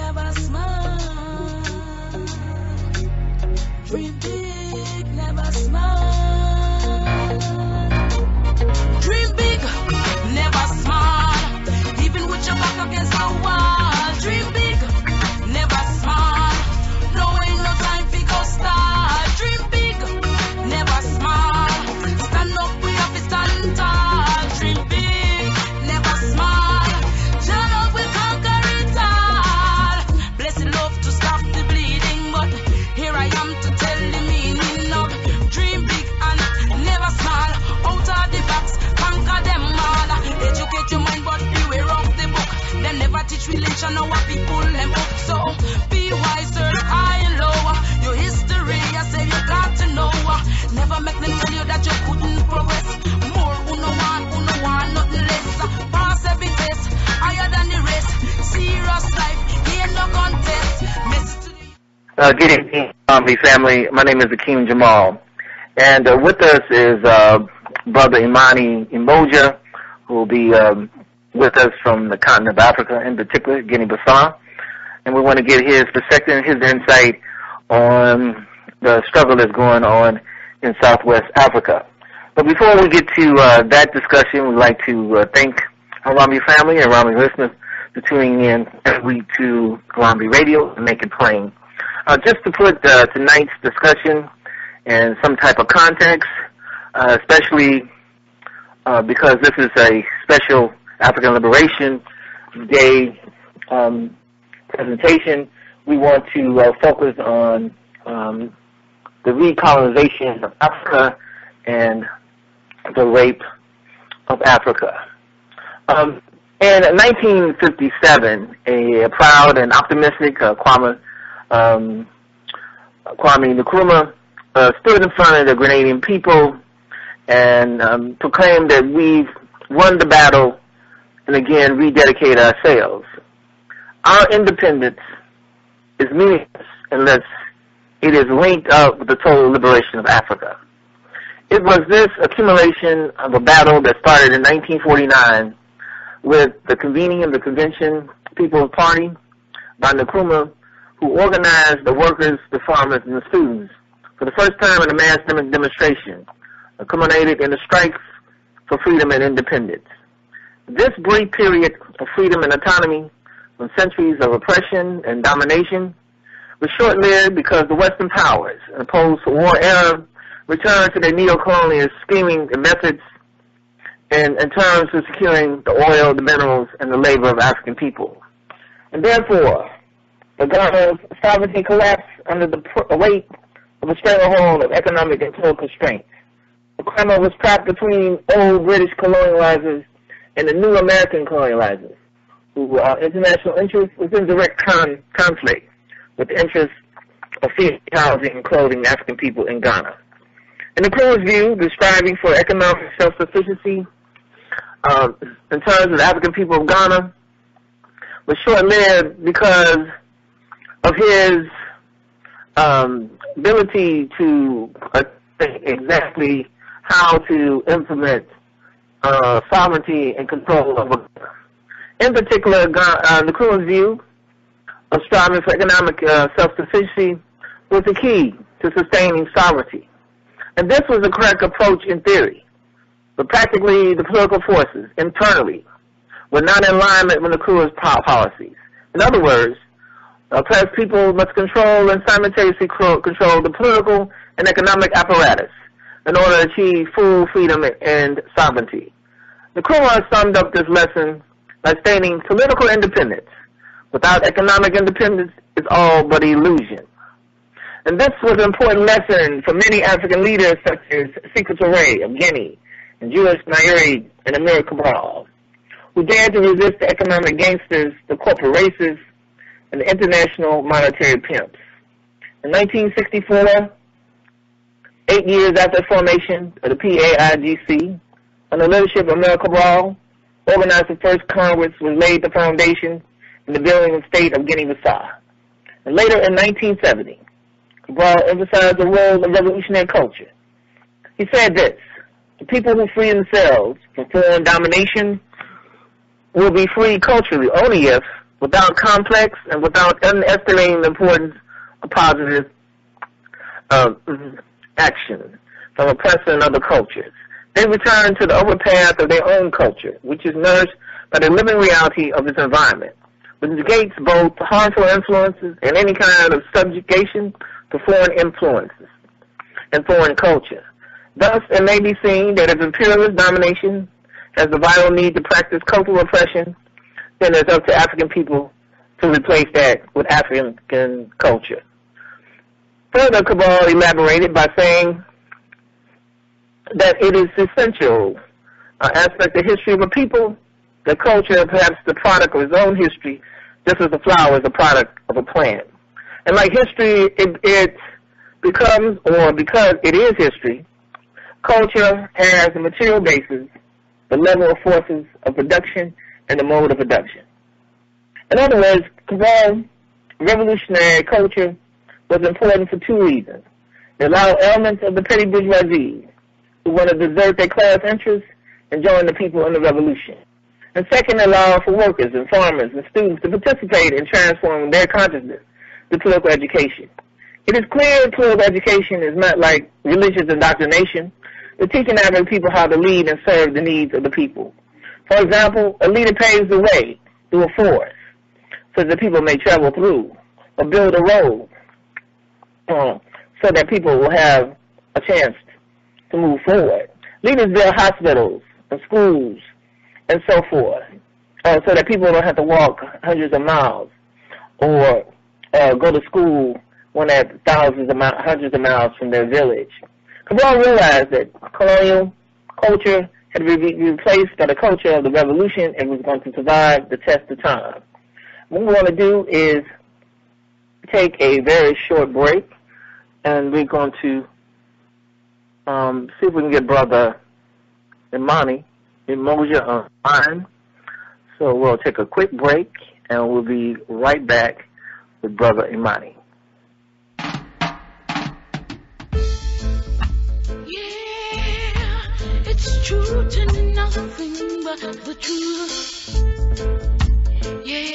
never smile. Dream big, never smile. Dream big, never smile. Even with your back against the wall. Dream big, never smile. No ain't no time for go start. Dream big, never smile. Stand up, we have to stand tall. Dream big, never smile. Jah love will conquer it all. Blessed love to stop the bleeding, but here I am to tell the meaning of dream big and never small. Out of the box, conquer them all. Educate your mind, but beware of the book. They never teach religion or what people them up. So be wiser, high and low. Your history, I say you got to know. Never make them tell you that you couldn't progress. More, uno one, nothing less. Pass every test, higher than the rest. Serious life, here no contest. Good evening, Harambee family. My name is Akeem Jamal. And with us is Brother Imani Umoja, who will be with us from the continent of Africa, in particular, Guinea-Bissau. And we want to get his perspective, his insight on the struggle that's going on in Southwest Africa. But before we get to that discussion, we'd like to thank Harambee family and Harambee listeners for tuning in every week to Harambee Radio and Make It Plain. Just to put tonight's discussion in some type of context, especially because this is a special African Liberation Day presentation, we want to focus on the recolonization of Africa and the rape of Africa. In 1957, a proud and optimistic Kwame Nkrumah stood in front of the Grenadian people and proclaimed that we've won the battle and again rededicate ourselves. Our independence is meaningless unless it is linked up with the total liberation of Africa. It was this accumulation of a battle that started in 1949 with the convening of the Convention People's Party by Nkrumah, who organized the workers, the farmers, and the students for the first time in a mass demonstration, culminated in the strikes for freedom and independence. This brief period of freedom and autonomy from centuries of oppression and domination was short-lived because the Western powers, in the post-war era, returned to their neo-colonial scheming methods in terms of securing the oil, the minerals, and the labor of African people. And therefore, the Ghana's sovereignty collapsed under the weight of a stranglehold of economic and political constraints. The Ghana was trapped between old British colonializers and the new American colonizers, whose international interest was in direct conflict with the interests of free housing and clothing African people in Ghana. In the Nkrumah's view, the striving for economic self-sufficiency in terms of the African people of Ghana was short-lived because of his ability to think exactly how to implement sovereignty and control over Ghana. In particular, Nkrumah's view of striving for economic self-sufficiency was the key to sustaining sovereignty. And this was the correct approach in theory. But practically, the political forces internally were not in alignment with Nkrumah's policies. In other words, oppressed people must control and simultaneously control the political and economic apparatus in order to achieve full freedom and sovereignty. Nkrumah summed up this lesson by stating political independence without economic independence is all but illusion. And this was an important lesson for many African leaders such as Sekou Touré of Guinea and Julius Nyerere and Amir Cabral, who dared to resist the economic gangsters, the corporate racists, and the international monetary pimps. In 1964, 8 years after the formation of the PAIGC, under the leadership of Amir Cabral, organized the first Congress, was laid the foundation in the building of the state of Guinea-Bissau. And later in 1970, Cabral emphasized the role of revolutionary culture. He said this: the people who free themselves from foreign domination will be free culturally only if, without complex and without underestimating the importance of positive action from oppressor and other cultures. They return to the upward path of their own culture, which is nourished by the living reality of its environment, which negates both harmful influences and any kind of subjugation to foreign influences and foreign culture. Thus, it may be seen that if imperialist domination has the vital need to practice cultural oppression, then it's up to African people to replace that with African culture. Further, Cabral elaborated by saying that it is essential aspect of history of a people, the culture, perhaps the product of its own history, just as the flower is a product of a plant. And like history, it becomes, or because it is history, culture has a material basis, the level of forces of production, and the mode of production. In other words, Cabral revolutionary culture was important for two reasons. It allowed elements of the petty bourgeoisie who want to desert their class interests and join the people in the revolution. And second, it allowed for workers and farmers and students to participate in transforming their consciousness to political education. It is clear political education is not like religious indoctrination, but teaching African people how to lead and serve the needs of the people. For example, a leader paves the way through a forest so that people may travel through, or build a road so that people will have a chance to move forward. Leaders build hospitals and schools and so forth, so that people don't have to walk hundreds of miles or go to school when they're hundreds of miles from their village. Cabral realized that colonial culture had to be replaced by the culture of the revolution and was going to survive the test of time. What we want to do is take a very short break, and we're going to see if we can get Brother Imani, Umoja online. So we'll take a quick break, and we'll be right back with Brother Imani. It's true to nothing but the truth. Yeah.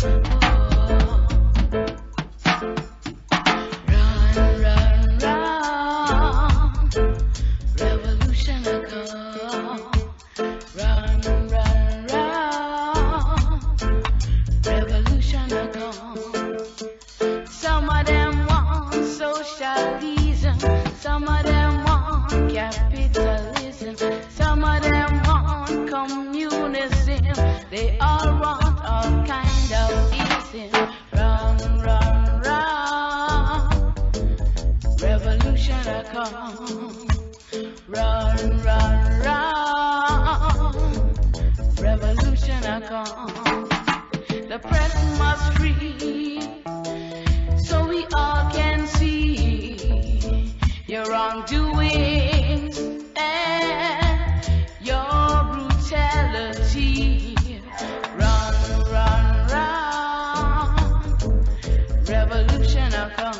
Oh. Run, run, run. Revolution a come. Run, run, run. Revolution a come. Some of them want socialism. Some of them want capitalism. Some of them want communism. They all want all kind of ism. Run, run, run. Revolution a come. Run, run, run. Revolution a come. The press must free, so we all can see your wrongdoings and your brutality. Run, run, run. Revolution will come.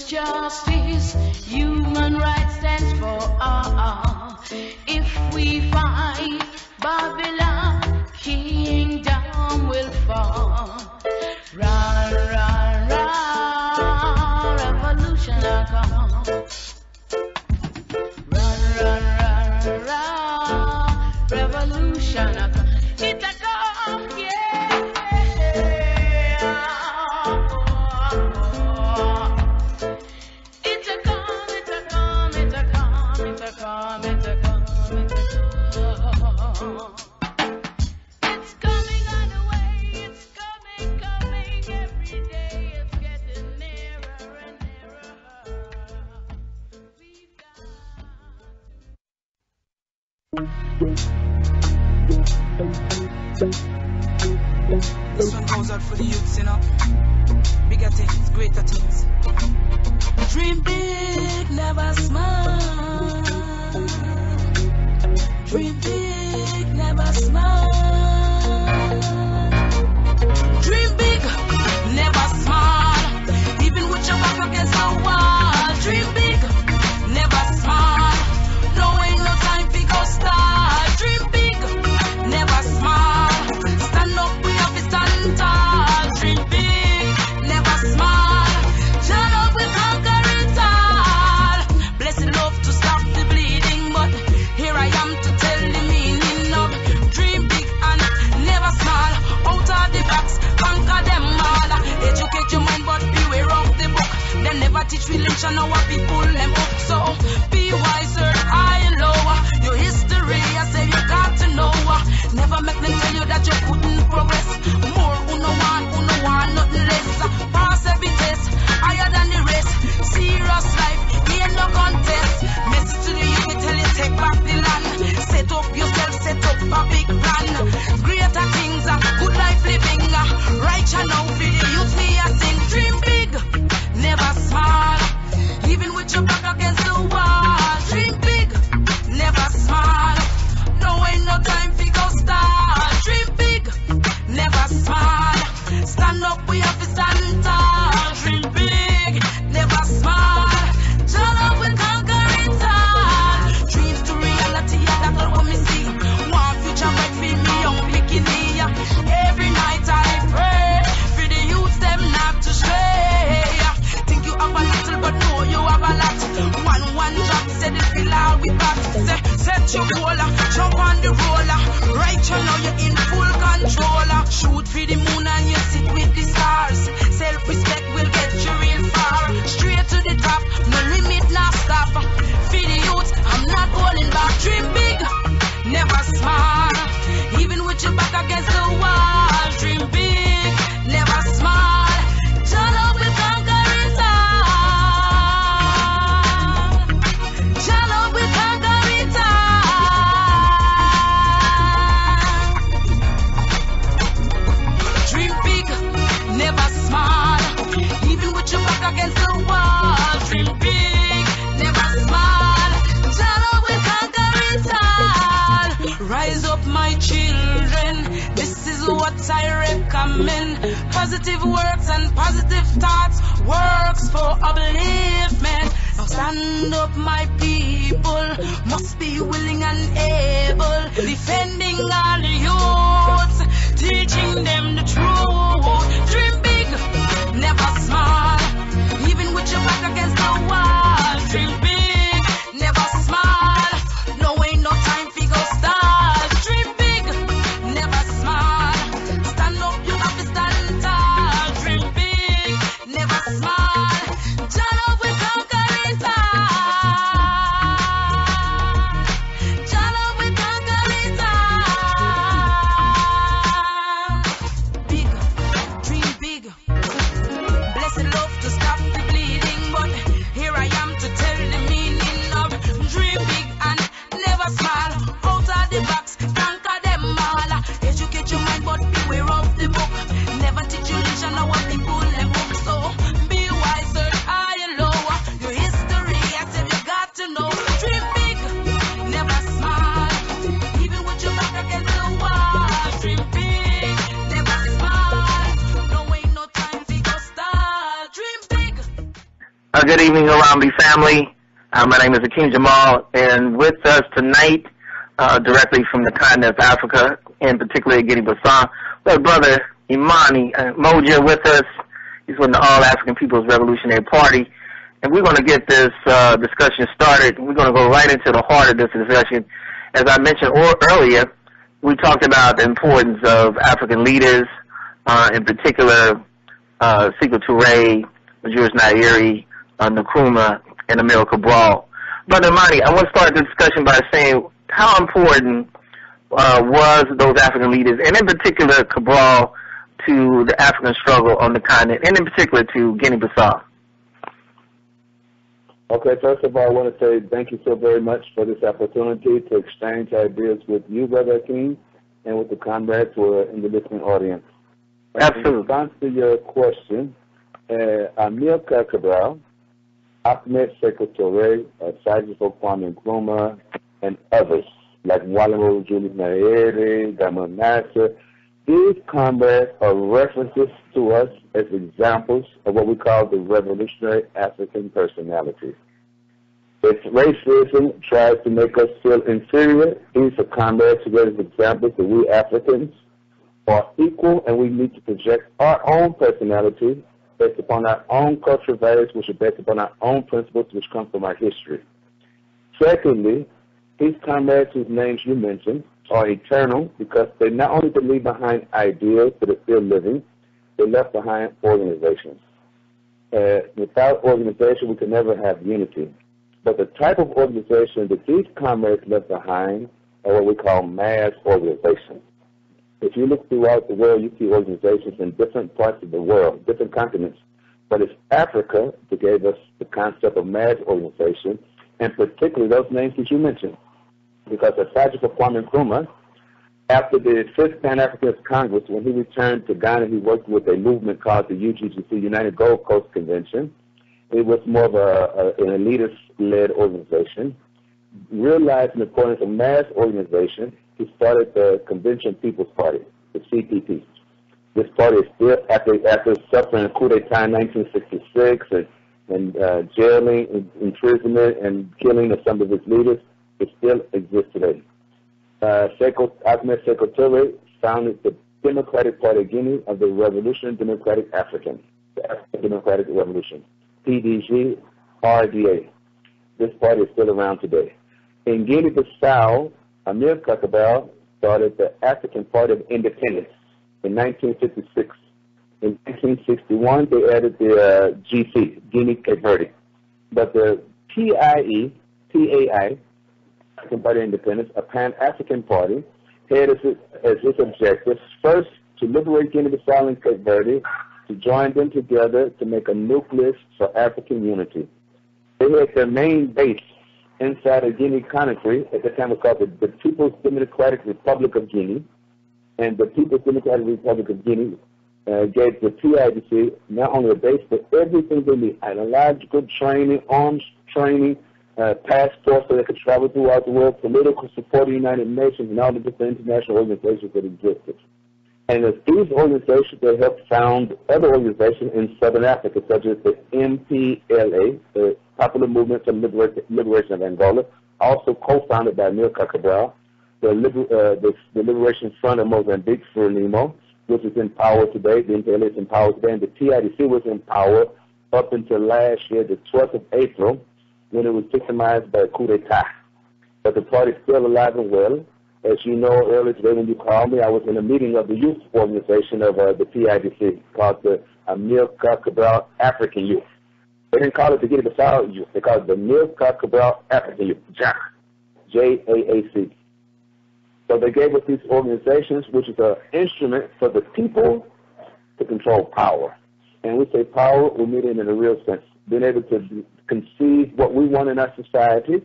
Justice, human rights stands for all. If we fight Babylon, kingdom will fall. Run, run, run, revolution will come. Run, run, run, run, revolution will come. It's a come, yeah. It's coming on the way, it's coming every day, it's getting nearer and nearer. We've got This one goes out for the youths, you know. Bigger things, greater things. Dream big, never small. Dream big, never small. Dream big, never small. Even with your back against the wall. Dream big, never small. No ain't no time to go start. Dream big, never small. Stand up, we have to stand tall. Dream big, never small. Turn up, we conquer it all. Blessed love to stop the bleeding, but here I am to tell the meaning of dream big and never small. Out of the box, conquer them all. Educate your mind, but beware of the book. They never teach religion, how people them up. So be wiser, high and lower. Your history, I say you got to know. Never make them tell you that you couldn't progress. More, who no one, nothing less. Pass every test, higher than the rest. Serious life, ain't no contest. Message to the youth, tell you take back the land. Set up yourself, set up a big plan. Greater things, good life living. Right now, for the youth, me I sing. Dream big, never small. Even with your back against the wall. Dream big, never small. No ain't no time for go start. Dream big, never small. Stand up, we have to stand tall. Dream big, never small. Turn up, we conquer it all. Dreams to reality, that's what we see. One future right for me, young bikini. Every night I pray for the youths, them not to stray. Think you have a little, but no, you have a lot. One job, said it feel all we got. Set your goal, jump on the roller. Right you now, you're in full control. Shoot for the moon and you sit with the stars. Self-respect will get you real far. Straight to the top, no limit, no stop. For the youth, I'm not holding back. Dream big, never small. Even with your back against the wall. Dream big, never small. Turn up, we conquer it all. Turn up, we conquer it all. Dream big, never small. Even with your back against the wall. Dream big, never small. Turn up, we conquer it all. Rise up, my children. This is what I recommend. Positive works and positive thoughts works for upliftment. Now stand up, my people. Must be willing and able. Defending all the youths. Teaching them the truth. Dream big, never small. Even with your back against the wall. Dream big, never small. No ain't no time for go start. Dream big, never small. Stand up, you have to stand tall. Dream big, never small. Turn up, we conquer it all. Turn up, we conquer it all. Big, dream big. Blessed love to stop the bleeding, but here I am to tell the meaning of dream big and never small. Out of the box, conquer them all. Educate your mind, but beware of the book. Never teach you religion, how people them up. So be wiser, high and lower. Your history, I said you got to know. Dream big, never small. Even with your back against the wall. Dream big, never small. No ain't no time to go start. Dream big. Good evening, Harambee family. My name is Akeem Jamal, and with us tonight, directly from the continent of Africa, in particular Guinea-Bissau, we have brother Imani Umoja with us. He's with the All African People's Revolutionary Party, and we're going to get this discussion started. We're going to go right into the heart of this discussion. As I mentioned earlier, we talked about the importance of African leaders, in particular Sekou Touré, Julius Nyerere, Nkrumah, and Amilcar Cabral. Brother Imani, I want to start the discussion by saying how important was those African leaders, and in particular Cabral, to the African struggle on the continent, and in particular to Guinea-Bissau? Okay, first of all, I want to say thank you so very much for this opportunity to exchange ideas with you, Brother Akeem, and with the comrades who are in the listening audience. Absolutely. In response to your question, Amilcar Cabral, Ahmed Sekou Touré, Sajifo Kwame Nkrumah, and others like Walamo Julius Nyerere, Gamal Nasser, these comrades are references to us as examples of what we call the revolutionary African personality. If racism tries to make us feel inferior, these are comrades who give us examples that we Africans are equal and we need to project our own personality based upon our own cultural values, which are based upon our own principles, which come from our history. Secondly, these comrades whose names you mentioned are eternal because they not only did leave behind ideas that are still living, they left behind organizations. Without organization, we can never have unity. But the type of organization that these comrades left behind are what we call mass organizations. If you look throughout the world, you see organizations in different parts of the world, different continents. But it's Africa that gave us the concept of mass organization, and particularly those names that you mentioned. Because Sajifo Kwame Nkrumah, after the 5th Pan-Africanist Congress, when he returned to Ghana, he worked with a movement called the UGGC, United Gold Coast Convention. It was more of an elitist-led organization. Realizing the importance of mass organization, he started the Convention People's Party, the CPP. This party is still, after suffering a coup d'etat in 1966 and jailing, imprisonment, and killing of some of its leaders, it still exists today. Ahmed Sekou Touré founded the Democratic Party of Guinea of the Revolutionary Democratic African, the African Democratic Revolution, PDG, RDA. This party is still around today. In Guinea-Bissau, Amilcar Cabral started the African Party of Independence in 1956. In 1961, they added the GC, Guinea-Cape Verde. But the PAI, African Party of Independence, a Pan-African party, had as its objective first to liberate Guinea-Bissau and Cape Verde, to join them together to make a nucleus for African unity. They had their main base inside of Guinea-Conakry. At the time it was called the People's Democratic Republic of Guinea, and the People's Democratic Republic of Guinea gave the PAIGC not only a base, but everything they need: ideological training, arms training, passports so they could travel throughout the world, political support of the United Nations, and all the different international organizations that existed. And it's these organizations that helped found other organizations in Southern Africa, such as the MPLA, the Popular Movement for Liberation of Angola, also co-founded by Amilcar Cabral, the Liberation Front of Mozambique, Frelimo, which is in power today. The MPLA is in power today, and the PAIGC was in power up until last year, the 12th of April, when it was victimized by a coup d'etat. But the party is still alive and well. As you know, earlier today when you called me, I was in a meeting of the youth organization of the PAIGC called the Amilcar Cabral African Youth. They didn't call it the Guinea-Bissau Youth. They called it the Amilcar Cabral African Youth, JAAC. So they gave us these organizations, which is an instrument for the people to control power. And we say power, we mean it in a real sense. Being able to conceive what we want in our societies,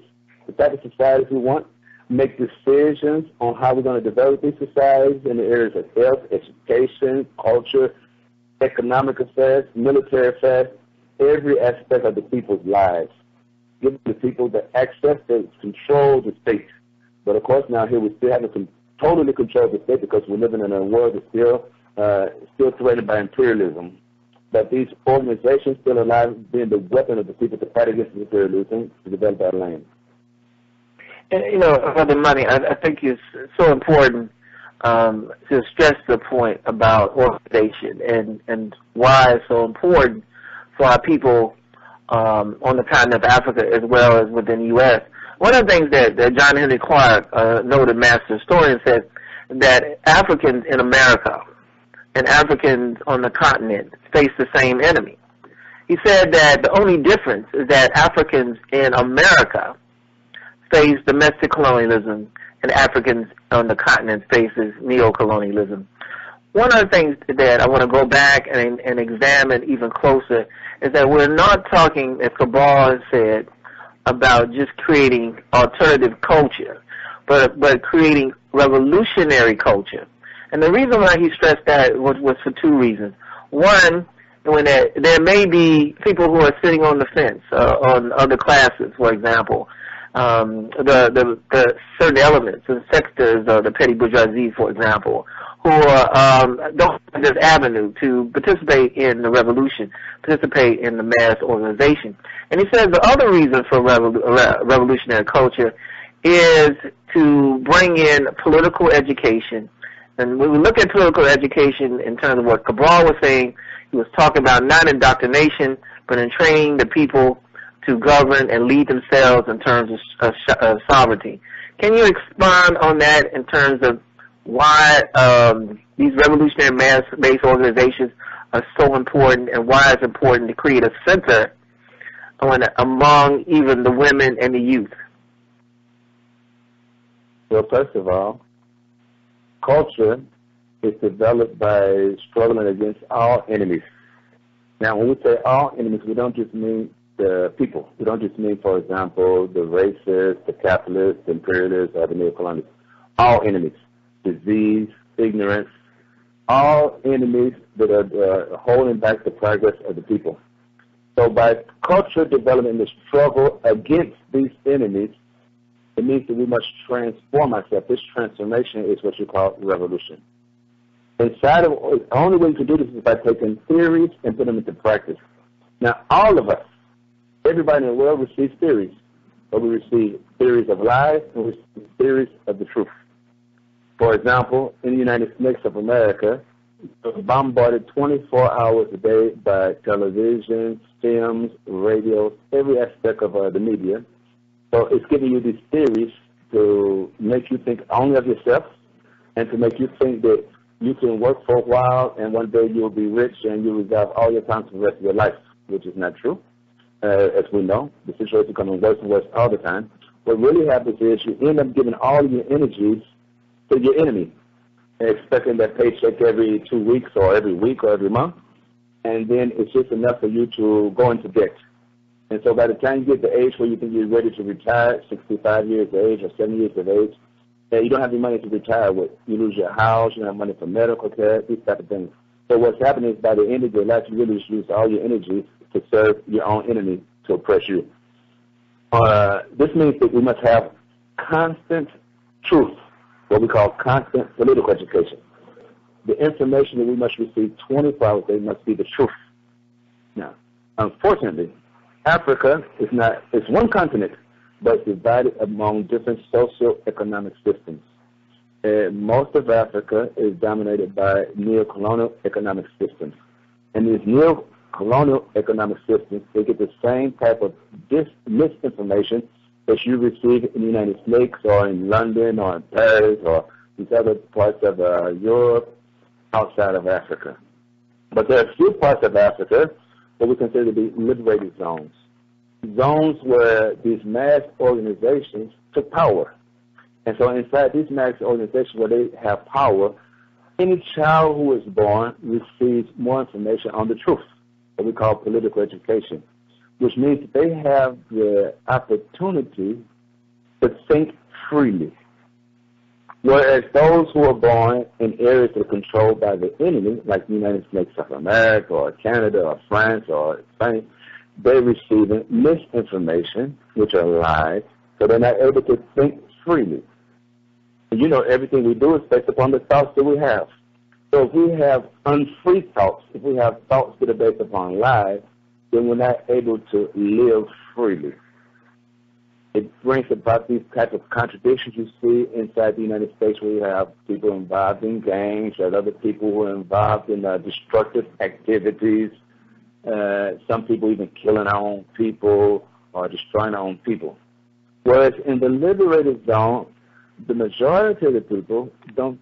the type of societies we want, make decisions on how we're going to develop these societies in the areas of health, education, culture, economic affairs, military affairs, every aspect of the people's lives. Give the people the access to control the state. But of course now here we still haven't totally controlled the state because we're living in a world that's still threatened by imperialism. But these organizations still alive, being the weapon of the people to fight against imperialism to develop our land. And, you know, Brother Imani, I think it's so important to stress the point about organization and why it's so important for our people on the continent of Africa as well as within the U.S. One of the things that John Henry Clark, noted master historian, said that Africans in America and Africans on the continent face the same enemy. He said that the only difference is that Africans in America face domestic colonialism and Africans on the continent faces neo-colonialism. One of the things that I want to go back and examine even closer is that we're not talking, as Cabral has said, about just creating alternative culture, but creating revolutionary culture. And the reason why he stressed that was for two reasons. One, when there may be people who are sitting on the fence on other classes, for example, the certain elements and sectors of the petty bourgeoisie, for example, who don't have this avenue to participate in the revolution, participate in the mass organization. And he says the other reason for revolutionary culture is to bring in political education. And when we look at political education in terms of what Cabral was saying, he was talking about not indoctrination, but in training the people to govern and lead themselves in terms of sovereignty. Can you expand on that in terms of why these revolutionary mass-based organizations are so important, and why it's important to create a center among even the women and the youth? Well, first of all, culture is developed by struggling against all enemies. Now, when we say all enemies, we don't just mean the people. We don't just mean, for example, the racists, the capitalists, the imperialists, or the neocolonials. All enemies. Disease, ignorance, all enemies that are holding back the progress of the people. So by culture development, the struggle against these enemies, it means that we must transform ourselves. This transformation is what you call revolution. Inside of the only way you can do this is by taking theories and putting them into practice. Now, all of us, everybody in the world receives theories. But we receive theories of lies and we receive theories of the truth. For example, in the United States of America, we're bombarded 24 hours a day by television, films, radio, every aspect of the media. So it's giving you these theories to make you think only of yourself and to make you think that you can work for a while and one day you'll be rich and you'll resolve all your time for the rest of your life, which is not true. As we know, the situation is becoming worse and worse all the time. What really happens is you end up giving all your energies to your enemy, expecting that paycheck every 2 weeks or every week or every month, and then it's just enough for you to go into debt. And so by the time you get to the age where you think you're ready to retire, 65 years of age or 70 years of age, you don't have any money to retire with. You lose your house, you don't have money for medical care, these type of things. So what's happening is by the end of your life, you really just use all your energy to serve your own enemy to oppress you. This means that we must have constant truth, what we call constant political education. The information that we must receive 24 hours a day must be the truth. Now, unfortunately, Africa is one continent, but it's divided among different socio-economic systems. Most of Africa is dominated by neo-colonial economic systems. And these neo-colonial economic systems, they get the same type of misinformation that you receive in the United States or in London or in Paris or these other parts of Europe outside of Africa. But there are a few parts of Africa that we consider to be liberated zones. Zones where these mass organizations took power. And so inside these mass organizations where they have power, any child who is born receives more information on the truth, what we call political education, which means that they have the opportunity to think freely. Whereas those who are born in areas that are controlled by the enemy, like the United States of America or Canada or France or Spain, they're receiving misinformation, which are lies, so they're not able to think freely. And you know, everything we do is based upon the thoughts that we have. So if we have unfree thoughts, if we have thoughts that are based upon lies, then we're not able to live freely. It brings about these types of contradictions you see inside the United States, where you have people involved in gangs, and other people who are involved in destructive activities, some people even killing our own people or destroying our own people. Whereas in the liberated zone, the majority of the people don't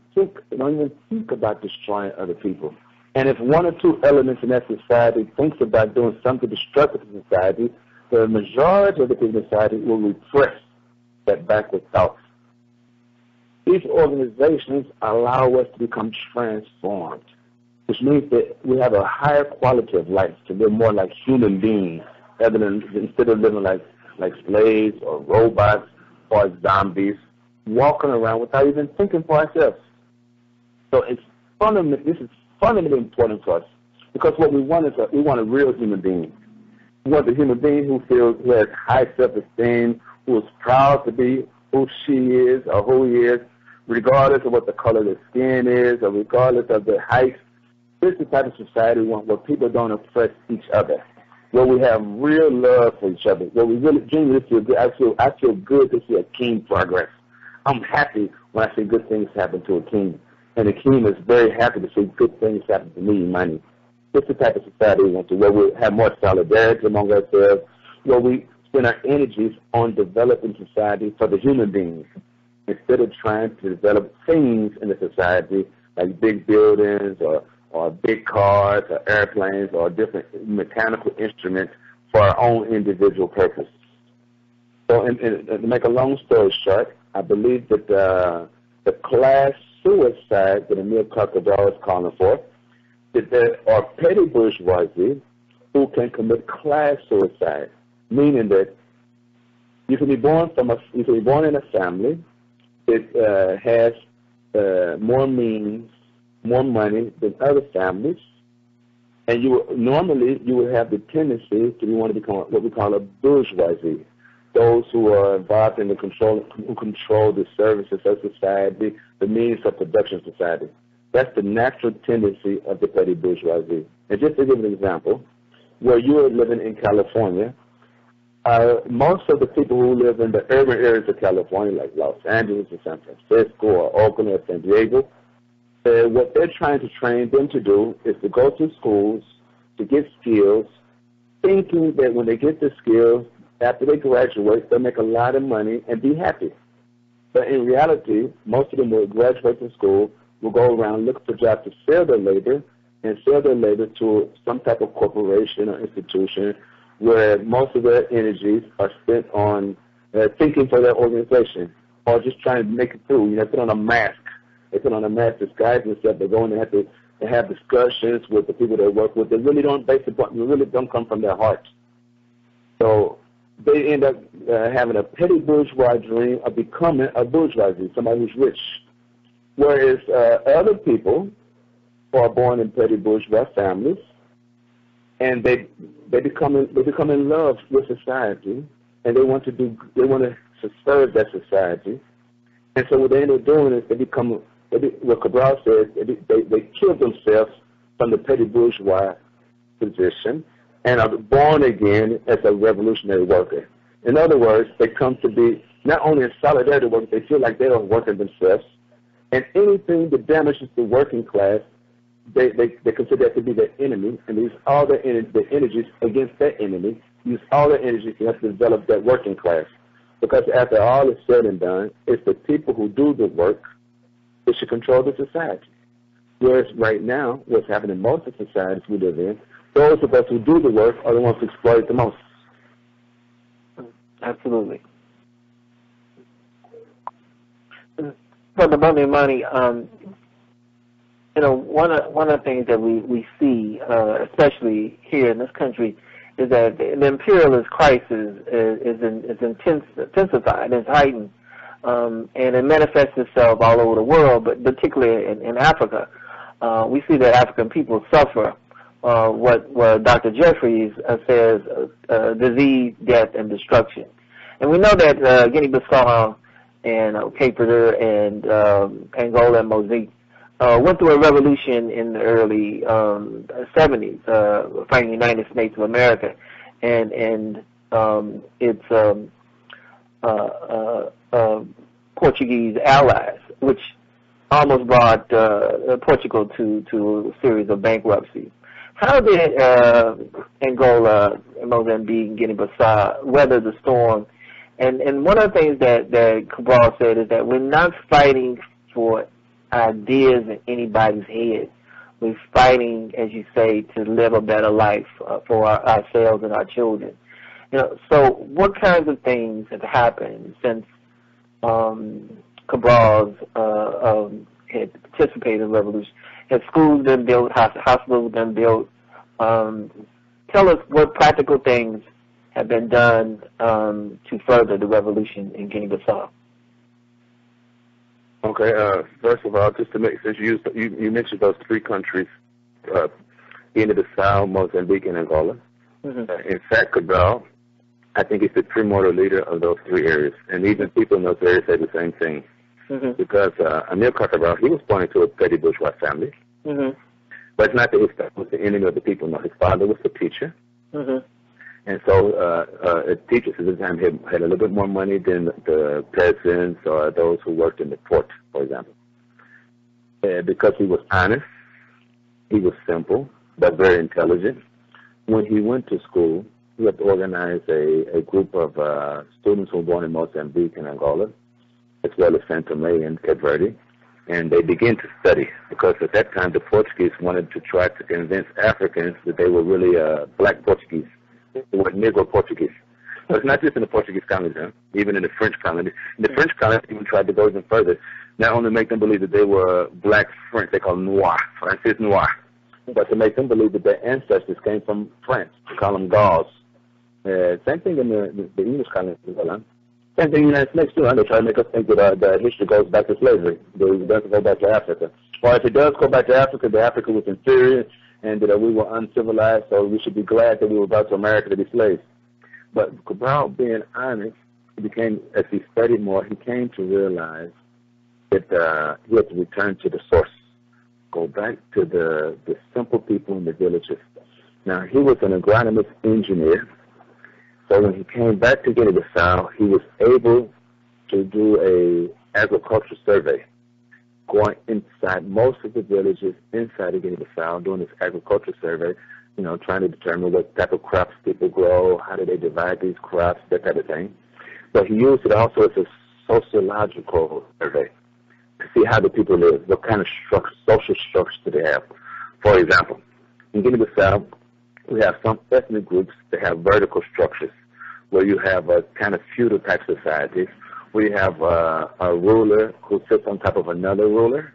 even think about destroying other people. And if one or two elements in that society thinks about doing something destructive to society, the majority of the people in society will repress that backward thought. These organizations allow us to become transformed, which means that we have a higher quality of life, to live more like human beings, instead of living like slaves or robots or zombies, walking around without even thinking for ourselves. So it's this is fundamentally important for us, because what we want is we want a real human being. We want a human being who has high self-esteem, who is proud to be who she is or who he is, regardless of what the color of their skin is or regardless of their height. This is the type of society we want, where people don't oppress each other, where we have real love for each other, where we really genuinely feel good. I feel good to see a king progress. I'm happy when I see good things happen to a king. And the king is very happy to see good things happen to me, Imani. This is the type of society we want to, where we have more solidarity among ourselves, where we spend our energies on developing society for the human beings, instead of trying to develop things in the society like big buildings or big cars or airplanes or different mechanical instruments for our own individual purpose. So to make a long story short, I believe that the class suicide that Emil Kakadar is calling for, that there are petty bourgeoisie who can commit class suicide, meaning that you can be born in a family that has more means, more money than other families, and normally you will have the tendency to want to become what we call a bourgeoisie, those who are involved in who control the services of society, the means of production of society. That's the natural tendency of the petty bourgeoisie. And just to give an example, where you are living in California, most of the people who live in the urban areas of California, like Los Angeles or San Francisco or Oakland or San Diego, what they're trying to train them to do is to go to schools to get skills, thinking that when they get the skills, after they graduate, they'll make a lot of money and be happy. But in reality, most of them will graduate from school, will go around, look for jobs to sell their labor, and sell their labor to some type of corporation or institution where most of their energies are spent on thinking for their organization or just trying to make it through. You know, put on a mask. They put on a mask, disguise themselves. They go in and have discussions with the people they work with. They really don't come from their heart. So they end up having a petty bourgeois dream of becoming a bourgeoisie, somebody who's rich. Whereas other people who are born in petty bourgeois families, and they become in love with society, and they want to serve that society. And so what they end up doing is what Cabral says, they kill themselves from the petty bourgeois position and are born again as a revolutionary worker. In other words, they come to be not only a solidarity worker, they feel like they are working themselves, and anything that damages the working class, they consider that to be their enemy, and use all their energies against that enemy, use all their energies to have to develop that working class. Because after all is said and done, it's the people who do the work that should control the society. Whereas right now, what's happening in most of the societies we live in, those of us who do the work are the ones who exploit the most. Absolutely. Brother Imani, one of the things that we see, especially here in this country, is that the imperialist crisis is intensified, it's heightened, and it manifests itself all over the world, but particularly in Africa. We see that African people suffer what Dr. Jeffries says, disease, death, and destruction. And we know that Guinea-Bissau and Cape Verde and Angola and Mozambique went through a revolution in the early 70s, fighting the United States of America, and its Portuguese allies, which almost brought Portugal to a series of bankruptcies. How did Angola, Mozambique, and Guinea-Bissau weather the storm? And one of the things that Cabral said is that we're not fighting for ideas in anybody's head. We're fighting, as you say, to live a better life for ourselves and our children. So what kinds of things have happened since Cabral's had participated in the revolution? Have schools been built? Hospitals been built? Tell us what practical things have been done to further the revolution in Guinea-Bissau. Okay. First of all, just to make, since you mentioned those three countries, Guinea-Bissau, Mozambique, and Angola. In fact, Cabral, I think he's the primordial leader of those three areas, and even people in those areas say the same thing. Because Amilcar Cabral, he was born into a petty bourgeois family, but it's not that he was the enemy of the people. No, his father was a teacher, and so teachers at the time had a little bit more money than the peasants or those who worked in the port, for example. Because he was honest, he was simple, but very intelligent. When he went to school, he had to organize a group of students who were born in Mozambique and Angola, as well as Saint Tomé and Cape Verde, and they began to study because at that time the Portuguese wanted to try to convince Africans that they were really black Portuguese, they were Negro Portuguese. But it's not just in the Portuguese colonies, even in the French colonies. In the French colonies, even tried to go even further, not only make them believe that they were black French, they call them Noir, Francis Noir, but to make them believe that their ancestors came from France, to call them Gauls. Same thing in the English colonies as well. Same thing in the United States too. They try to make us think that the history goes back to slavery. It doesn't go back to Africa. Or if it does go back to Africa, that Africa was inferior and that we were uncivilized, so we should be glad that we were brought to America to be slaves. But Cabral, being honest, he became, as he studied more, he came to realize that he had to return to the source, go back to the simple people in the villages. Now, he was an agronomist engineer, so when he came back to Guinea-Bissau, he was able to do a agricultural survey, going inside most of the villages inside of Guinea-Bissau, doing this agricultural survey, trying to determine what type of crops people grow, how do they divide these crops, that type of thing. But he used it also as a sociological survey to see how the people live, what kind of social structures do they have. For example, in Guinea-Bissau, we have some ethnic groups that have vertical structures, where you have a kind of feudal type society, where you have a ruler who sits on top of another ruler.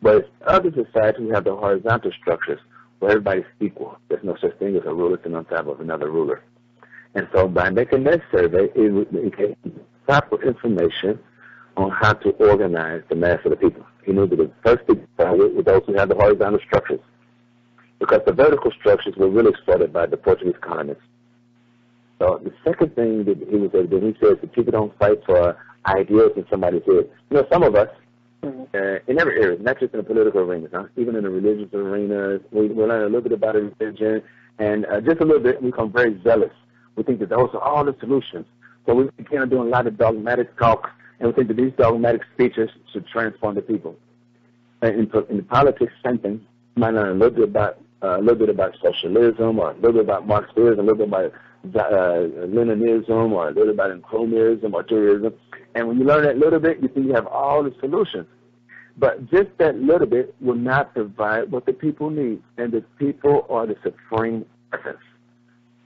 But other societies, we have the horizontal structures, where everybody's equal. There's no such thing as a ruler sitting on top of another ruler. And so by making that survey, it gave proper information on how to organize the mass of the people. He knew that the first thing with those who had the horizontal structures, because the vertical structures were really exploited by the Portuguese colonists. So the second thing that he was able to do, he says that people don't fight for ideas in somebody's head. Some of us, in every area, not just in the political arenas, even in the religious arenas, we learn a little bit about religion, and just a little bit, we become very zealous. We think that those are all the solutions. So we begin doing a lot of dogmatic talk, and we think that these dogmatic speeches should transform the people. And in politics, same thing. You might learn a little bit about socialism, or a little bit about Marxism, a little bit about Leninism, or a little bit about communism or tourism. And when you learn that little bit, you think you have all the solutions. But just that little bit will not provide what the people need, and the people are the supreme essence.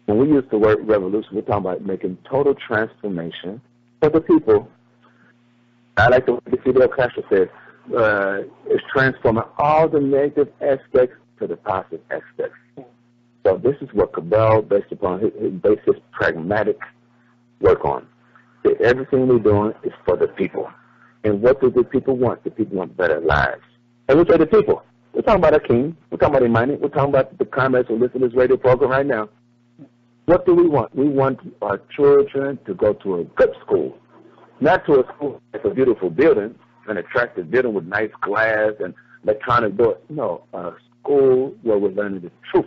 When we use the word revolution, we're talking about making total transformation for the people. I like the way Fidel Castro says, it's transforming all the negative aspects to the positive aspects. So this is what Cabral, based upon his pragmatic work on. That everything we're doing is for the people. And what do the people want? The people want better lives. And we say the people. We're talking about our king. We're talking about Imani. We're talking about the comrades who listen to this radio program right now. What do we want? We want our children to go to a good school. Not to a school that's a beautiful building, an attractive building with nice glass and electronic doors. No, a school where we're learning the truth,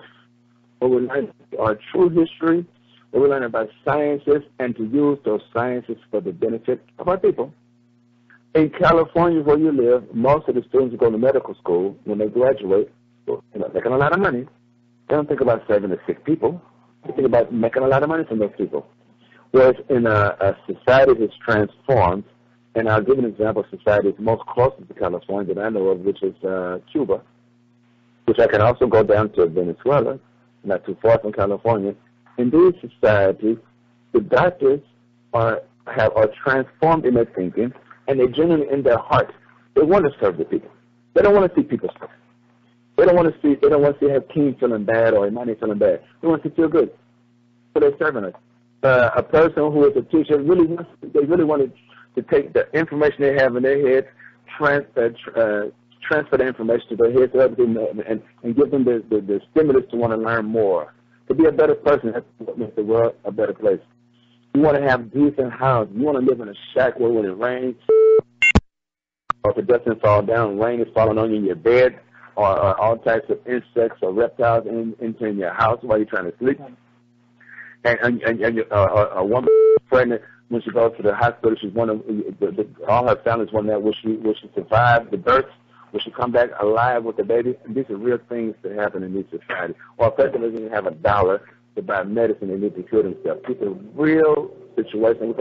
where we're learning our true history, where we're learning about sciences, and to use those sciences for the benefit of our people. In California, where you live, most of the students who go to medical school, when they graduate, they're making a lot of money. They don't think about saving the sick people. They think about making a lot of money from those people. Whereas in a society that's transformed, and I'll give an example of society that's most closest to California that I know of, which is Cuba, which I can also go down to Venezuela, not too far from California. In these societies, the doctors are transformed in their thinking, and they genuinely in their heart, they want to serve the people. They don't want to see people suffer. They don't want to have King feeling bad or Imani feeling bad. They want to feel good. So they're serving us. A person who is a teacher they really want to take the information they have in their heads, transfer the information to their heads, and give them the stimulus to want to learn more. To be a better person, that's what makes the world a better place. You want to have decent houses. You want to live in a shack where when it rains, or if it doesn't fall down, rain is falling on you in your bed, or all types of insects or reptiles entering your house while you're trying to sleep. And a woman pregnant, when she goes to the hospital, she's one of all her family's one that will she survive the birth? Will she come back alive with the baby? And these are real things that happen in this society. Or a person doesn't even have $1 to buy medicine, they need to kill themselves. These are real situations.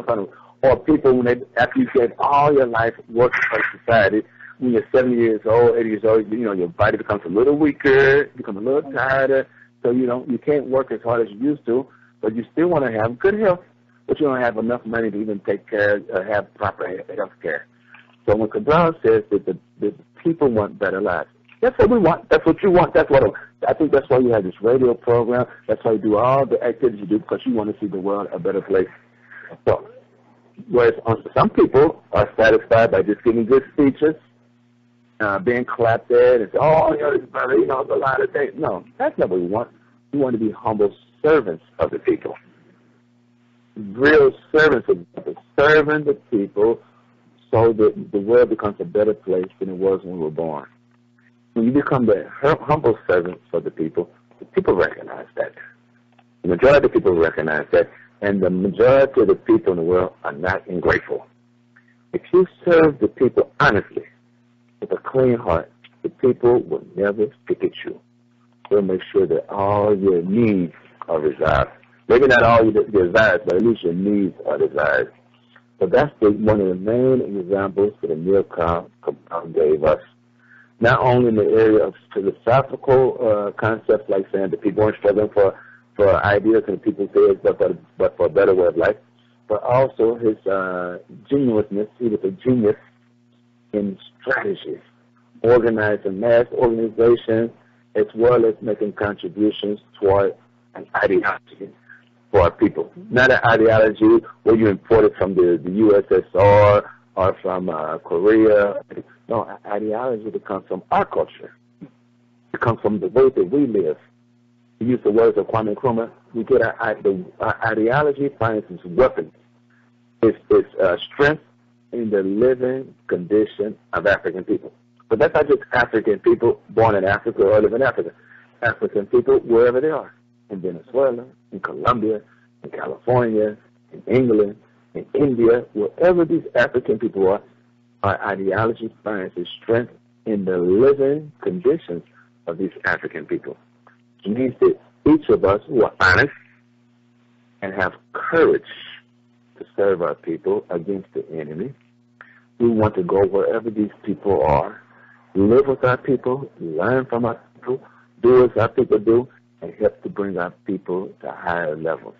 Or people, when after you spend all your life working for society, when you're 70 years old, 80 years old, your body becomes a little weaker, become a little tired. So, you can't work as hard as you used to, but you still want to have good health, but you don't have enough money to even take care, have proper health care. So when Cabral says that the people want better lives, that's what we want. That's what you want. I think that's why you have this radio program. That's why you do all the activities you do, because you want to see the world a better place. So, whereas some people are satisfied by just giving good speeches, being clapped at, and say, "Oh, brother, it's a lot of things." No, that's not what we want. We want to be humble servants of the people. Real servants of the people, serving the people, so that the world becomes a better place than it was when we were born. When you become the humble servant for the people recognize that. The majority of the people recognize that, and the majority of the people in the world are not ungrateful. If you serve the people honestly, with a clean heart, the people will never pick at you. They'll make sure that all your needs are resolved. Maybe not all your desires, but at least your needs are desired. So that's one of the main examples that Emil Cabral gave us. Not only in the area of philosophical concepts, like saying that people aren't struggling for ideas and people's heads, but for a better way of life, but also his genuineness. He was a genius in strategies, organizing mass organization, as well as making contributions toward an ideology for our people. Not an ideology where you import it from the USSR or from Korea. No, an ideology that comes from our culture. It comes from the way that we live. To use the words of Kwame Nkrumah, we get our ideology finds its weapons. It's strength in the living condition of African people. But that's not just African people born in Africa or live in Africa. African people wherever they are. In Venezuela, in Colombia, in California, in England, in India, wherever these African people are, our ideology finds its strength in the living conditions of these African people. It means that each of us who are honest and have courage to serve our people against the enemy, we want to go wherever these people are, live with our people, learn from our people, do as our people do, and help to bring our people to higher levels.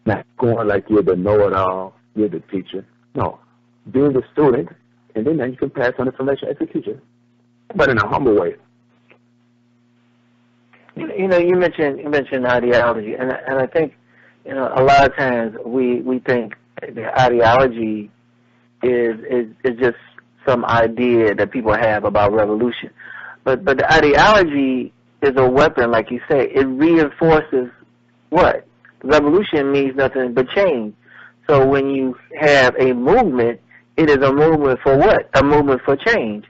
Not going like you're the know-it-all, you're the teacher. No, being the student, and then you can pass on information as a teacher, but in a humble way. You mentioned ideology, and I think a lot of times we think the ideology is just some idea that people have about revolution, but the ideology is a weapon, like you say. It reinforces what? Revolution means nothing but change. So when you have a movement, it is a movement for what? A movement for change.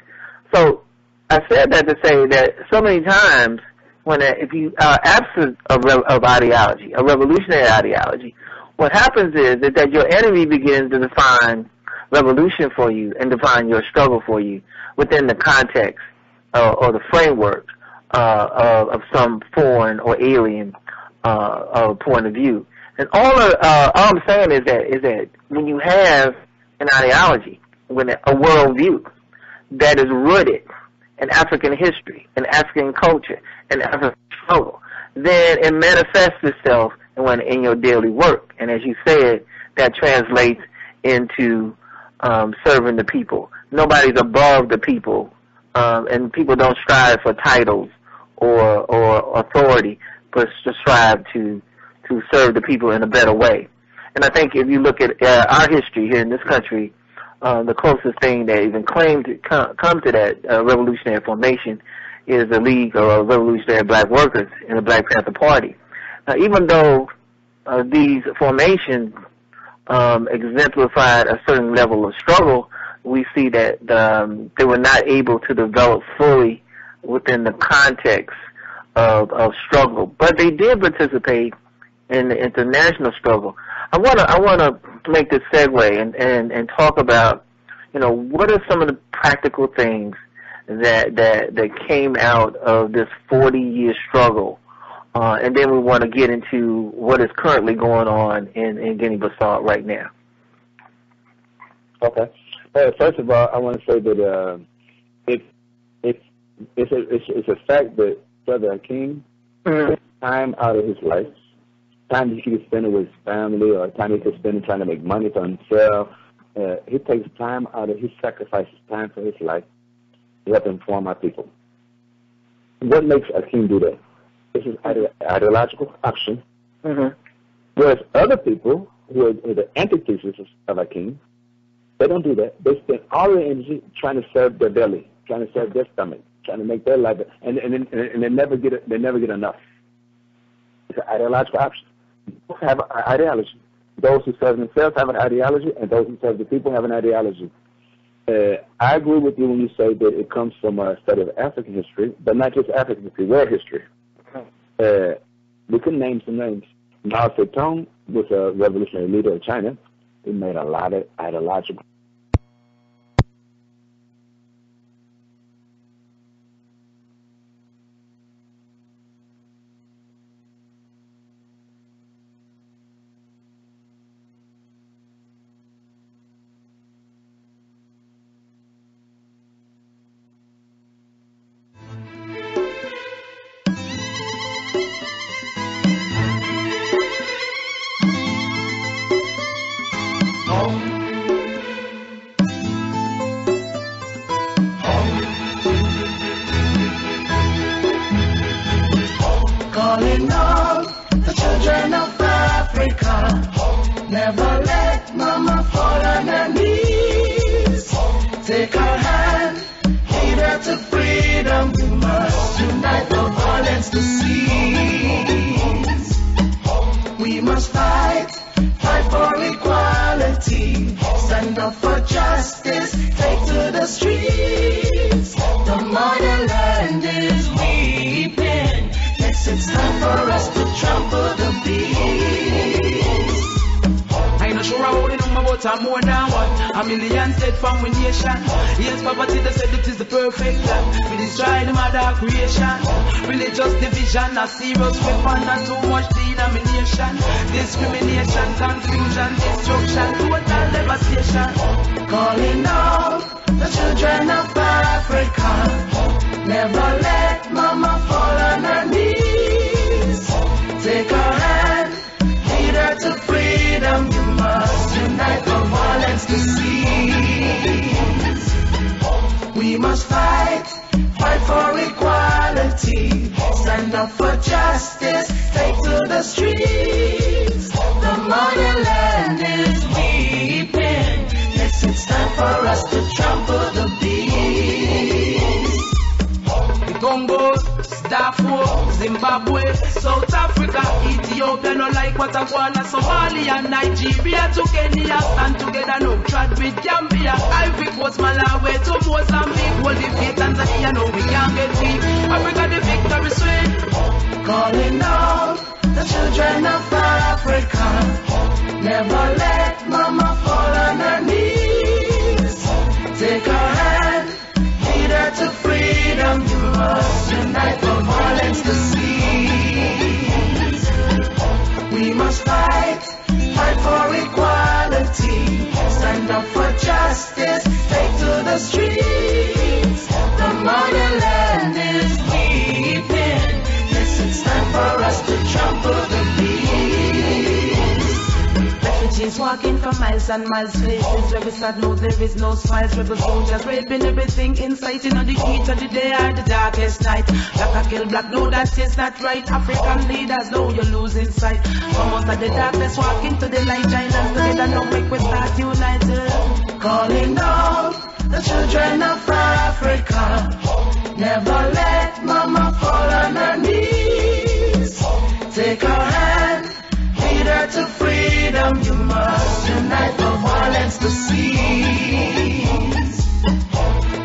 So I said that to say that so many times if you are absent of ideology, a revolutionary ideology, what happens is that your enemy begins to define revolution for you and define your struggle for you within the context or the framework of some foreign or alien point of view. And all I'm saying is that when you have an ideology, when a worldview that is rooted in African history, in African culture, in African struggle, then it manifests itself in your daily work. And as you said, that translates into serving the people. Nobody's above the people, and people don't strive for titles or authority, but to strive to serve the people in a better way. And I think if you look at our history here in this country, the closest thing that even claimed to come to that revolutionary formation is the League of Revolutionary Black Workers in the Black Panther Party. Even though these formations exemplified a certain level of struggle, we see that they were not able to develop fully within the context of struggle. But they did participate in the international struggle. I wanna make this segue and talk about, what are some of the practical things that came out of this 40-year struggle, and then we want to get into what is currently going on in Guinea-Bissau right now. Okay. First of all, I want to say that it's a fact that Brother Akeem spent time out of his life, time he could spend with his family, or time he could spend trying to make money for himself. He takes time out of his sacrifices, time for his life, to help inform our people. What makes Akeem do that? This is ideological option. Whereas other people who are the antithesis of Akeem, they don't do that. They spend all their energy trying to serve their belly, trying to serve their stomach, trying to make their life, and they never get it. They never get enough. It's an ideological option. People have an ideology. Those who serve themselves have an ideology, and those who serve the people have an ideology. I agree with you when you say that it comes from a study of African history, but not just African history, world history. We can name some names. Mao Zedong was a revolutionary leader of China. He made a lot of ideological. Calling all the children of Africa, never let mama fall on her knees. Take her hand, lead her to freedom. We must unite the violence to cease. We must fight for equality, stand up for justice, take to the streets. The motherland is weeping. It's time for us to trample the beast. I ain't not sure about the number, but I'm more than one. A million dead from one nation. Yes, poverty, they said it is the perfect land. We destroy the mother creation. Religious division, a serious weapon, and too much denomination. Discrimination, confusion, destruction, total devastation. Calling all the children of Africa, never let mama fall on her knees. Take her hand, lead her to freedom. You must unite the violence to cease. We must fight for equality, stand up for justice, take to the streets. The motherland is weeping. Yes, it's time for us to trample the beast. Congo, Darfur, Zimbabwe, South Africa, Ethiopia, no like what I want, Somalia, Nigeria to Kenya, stand together, no trad with Gambia, Ivory Coast, Malawi to Mozambique, hold the faith, Tanzania, no we can't get weak, Africa the victory sweet. Calling all the children of Africa, never let mama fall on her knees. Take her hand, lead her to freedom. You must unite the violence to cease. We must fight for equality, stand up for justice, take to the streets. The motherland is weeping. Yes, it's time for us to trample the beast. Refugees walking for miles and miles, faces where we sad know there is no smiles. Rebel soldiers raping everything, inciting on the heat of the day or the darkest night. Black kill black, no that is not right. African leaders know you're losing sight. Come out of the darkness, walk into the light, giants together, no make we start united. Calling all the children of Africa, never let mama fall on her knees. Take her hand, lead her to freedom. You must unite for violence to cease.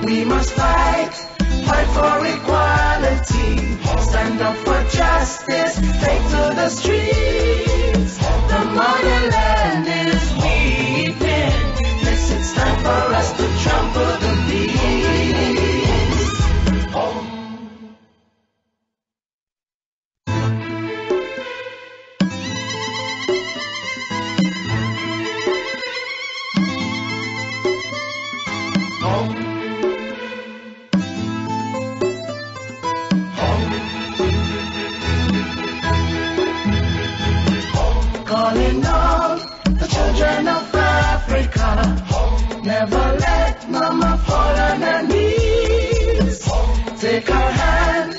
We must fight for equality, stand up for justice, take to the streets. The motherland is weeping. Yes, it's time for us to trample the beast. Calling all the children of Africa, never let mama fall on her knees. Take her hand,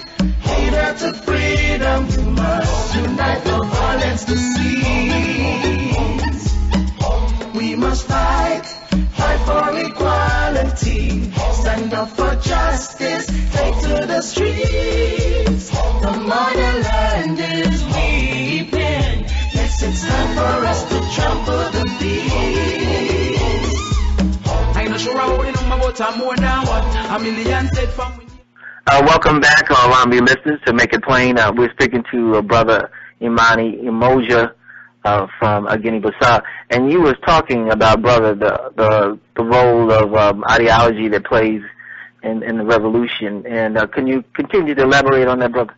lead her to freedom. You must unite for violence to cease. We must fight for equality, stand up for justice, take to the streets. The motherland is weeping. Yes, it's time for us to trample the beast. I'm not sure how the number, but I'm more than what a million said from. Welcome back, Harambee listeners. To make it plain, we're speaking to Brother Imani Umoja from Guinea-Bissau, and you was talking about, brother, the role of ideology that plays in the revolution. And can you continue to elaborate on that, brother?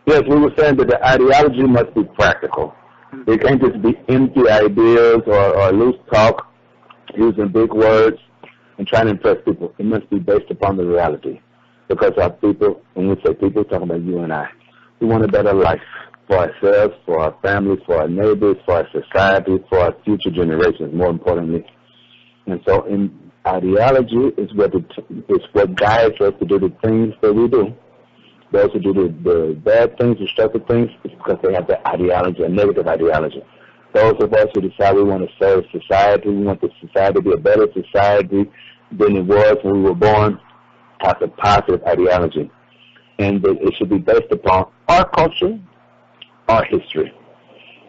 Yes, we were saying that the ideology must be practical. It can't just be empty ideas or loose talk, using big words and trying to impress people. It must be based upon the reality. Because our people, when we say people, we're talking about you and I. We want a better life for ourselves, for our families, for our neighbors, for our society, for our future generations, more importantly. And so in ideology is what guides us to do the things that we do. Those who do the bad things, destructive things, it's because they have the ideology, a negative ideology. Those of us who decide we want to serve society, we want the society to be a better society than it was when we were born, have a positive ideology. And it should be based upon our culture, our history.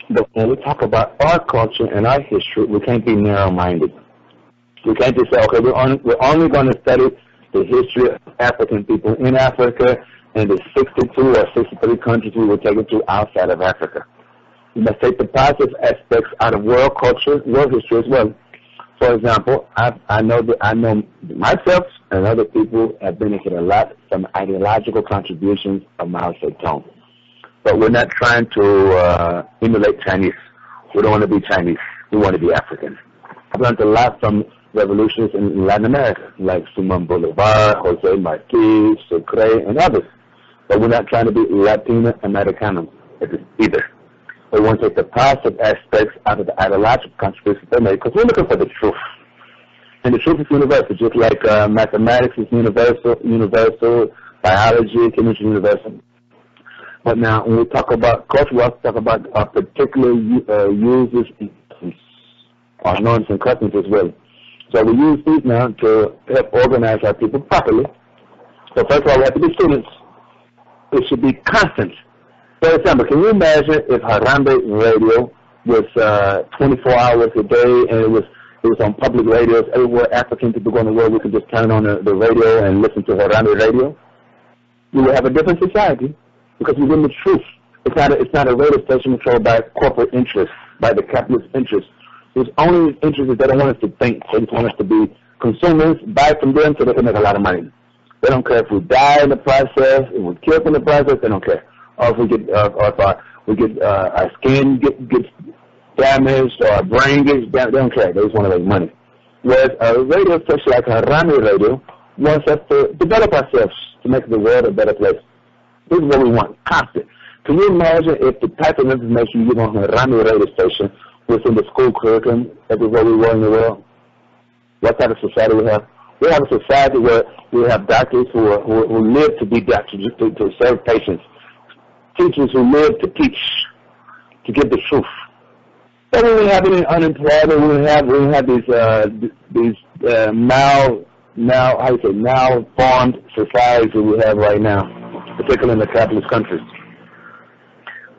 But when we talk about our culture and our history, we can't be narrow-minded. We can't just say, okay, we're only going to study the history of African people in Africa and the 62 or 63 countries we were taken to outside of Africa. We must take the positive aspects out of world culture, world history as well. For example, I know myself and other people have benefited a lot from ideological contributions of Mao Zedong. But we're not trying to emulate Chinese. We don't want to be Chinese. We want to be African. I've learned a lot from revolutions in Latin America, like Simon Bolivar, Jose Marti, Sucre, and others. But we're not trying to be Latino-Americanos either. We want to take the positive aspects out of the ideological contributions they make, because we're looking for the truth. And the truth is universal, just like mathematics is universal, biology, chemistry is universal. But now, when we talk about culture, we also talk about particular uses or norms and customs as well. So we use these now to help organize our people properly. So first of all, we have to be students. It should be constant. For example, can you imagine if Harambee radio was 24 hours a day and it was on public radios everywhere African people go in the world, we could just turn on the radio and listen to Harambee radio? We would have a different society because we're in the truth. It's not a radio station controlled by corporate interests, by the capitalist interests. There's only interests that they don't want us to think. They just want us to be consumers, buy from them so they can make a lot of money. They don't care if we die in the process, if we're killed in the process, they don't care. Or if our skin gets damaged or our brain gets damaged, they don't care. They just want to make money. Whereas a radio station like Harambee radio wants us to develop ourselves to make the world a better place. This is what we want, constant. Can you imagine if the type of information you get on Harambee radio station was in the school curriculum everywhere we were in the world? What type of society we have? We have a society where we have doctors who live to be doctors, to serve patients. Teachers who live to teach, to give the truth. So we wouldn't have any unemployment. We wouldn't have these malformed societies that we have right now, particularly in the capitalist countries.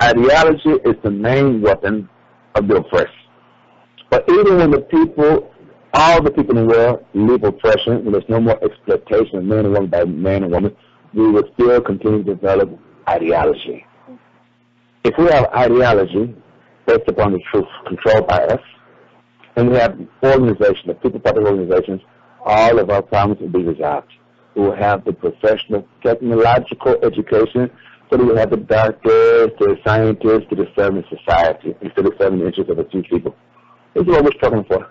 Ideology is the main weapon of the oppressed. But even when all the people in the world leave oppression, when there's no more exploitation of man and woman by man and woman, we will still continue to develop ideology. If we have ideology based upon the truth controlled by us, and we have organizations, the people-public organizations, all of our problems will be resolved. We will have the professional technological education, so that we have the doctors, the scientists, to serve society instead of serving the interests of a few people. This is what we're struggling for.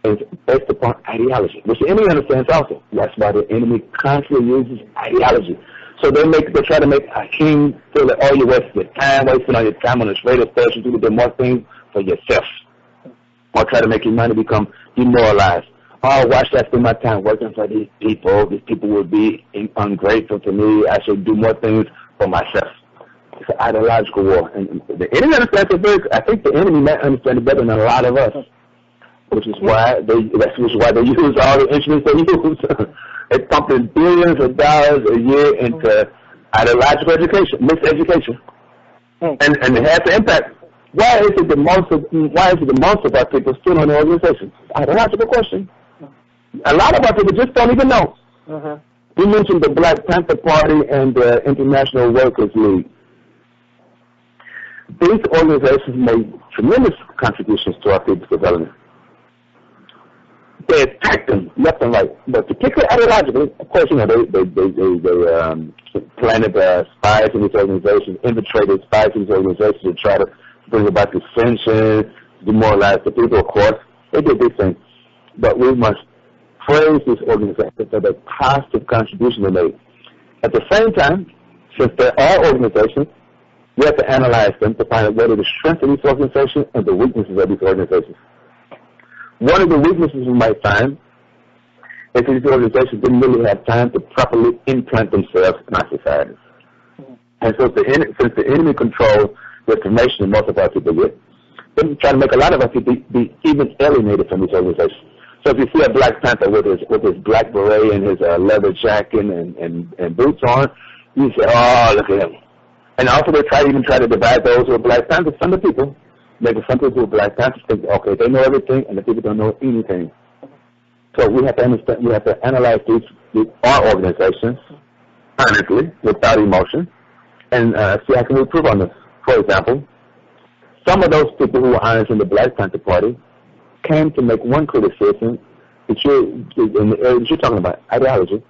It's based upon ideology, which the enemy understands also. That's why the enemy constantly uses ideology. So they try to make a king feel that, oh, you're wasting your time, wasting all your time on this radio station, you do more things for yourself. Or try to make your money become demoralized. Oh, why should I spend my time working for these people? These people will be ungrateful to me. I should do more things for myself. It's an ideological war. And the enemy understands it I think the enemy might understand it better than a lot of us. Which is why they use all the instruments they use. They're pumping billions of dollars a year into ideological education, miseducation, and it has an impact. Why is it the most of our people still in the organization? Ideological question. A lot of our people just don't even know. You mentioned the Black Panther Party and the International Workers League. These organizations made tremendous contributions to our people's development. They attacked them left and right, but particularly ideologically. Of course, they planted spies in these organizations, infiltrated spies in these organizations to try to bring about dissension, demoralize the people. Of course, they did these things, but we must praise these organizations for the positive contribution they made. At the same time, since they're all organizations, we have to analyze them to find out what are the strengths of these organizations and the weaknesses of these organizations. One of the weaknesses we might find is that these organizations didn't really have time to properly implant themselves in our societies. And so since the enemy controls the information that most of our people get, they try to make a lot of our people be even alienated from these organizations. So if you see a Black Panther with his black beret and his leather jacket and boots on, you say, oh, look at him. And also they try to divide those who are Black Panthers from the people. Making some people who are Black Panthers think, okay, they know everything, and the people don't know anything. So we have to understand, we have to analyze our organizations honestly, without emotion, and see how can we improve on this. For example, some of those people who were honest in the Black Panther Party came to make one criticism that you're talking about, ideology.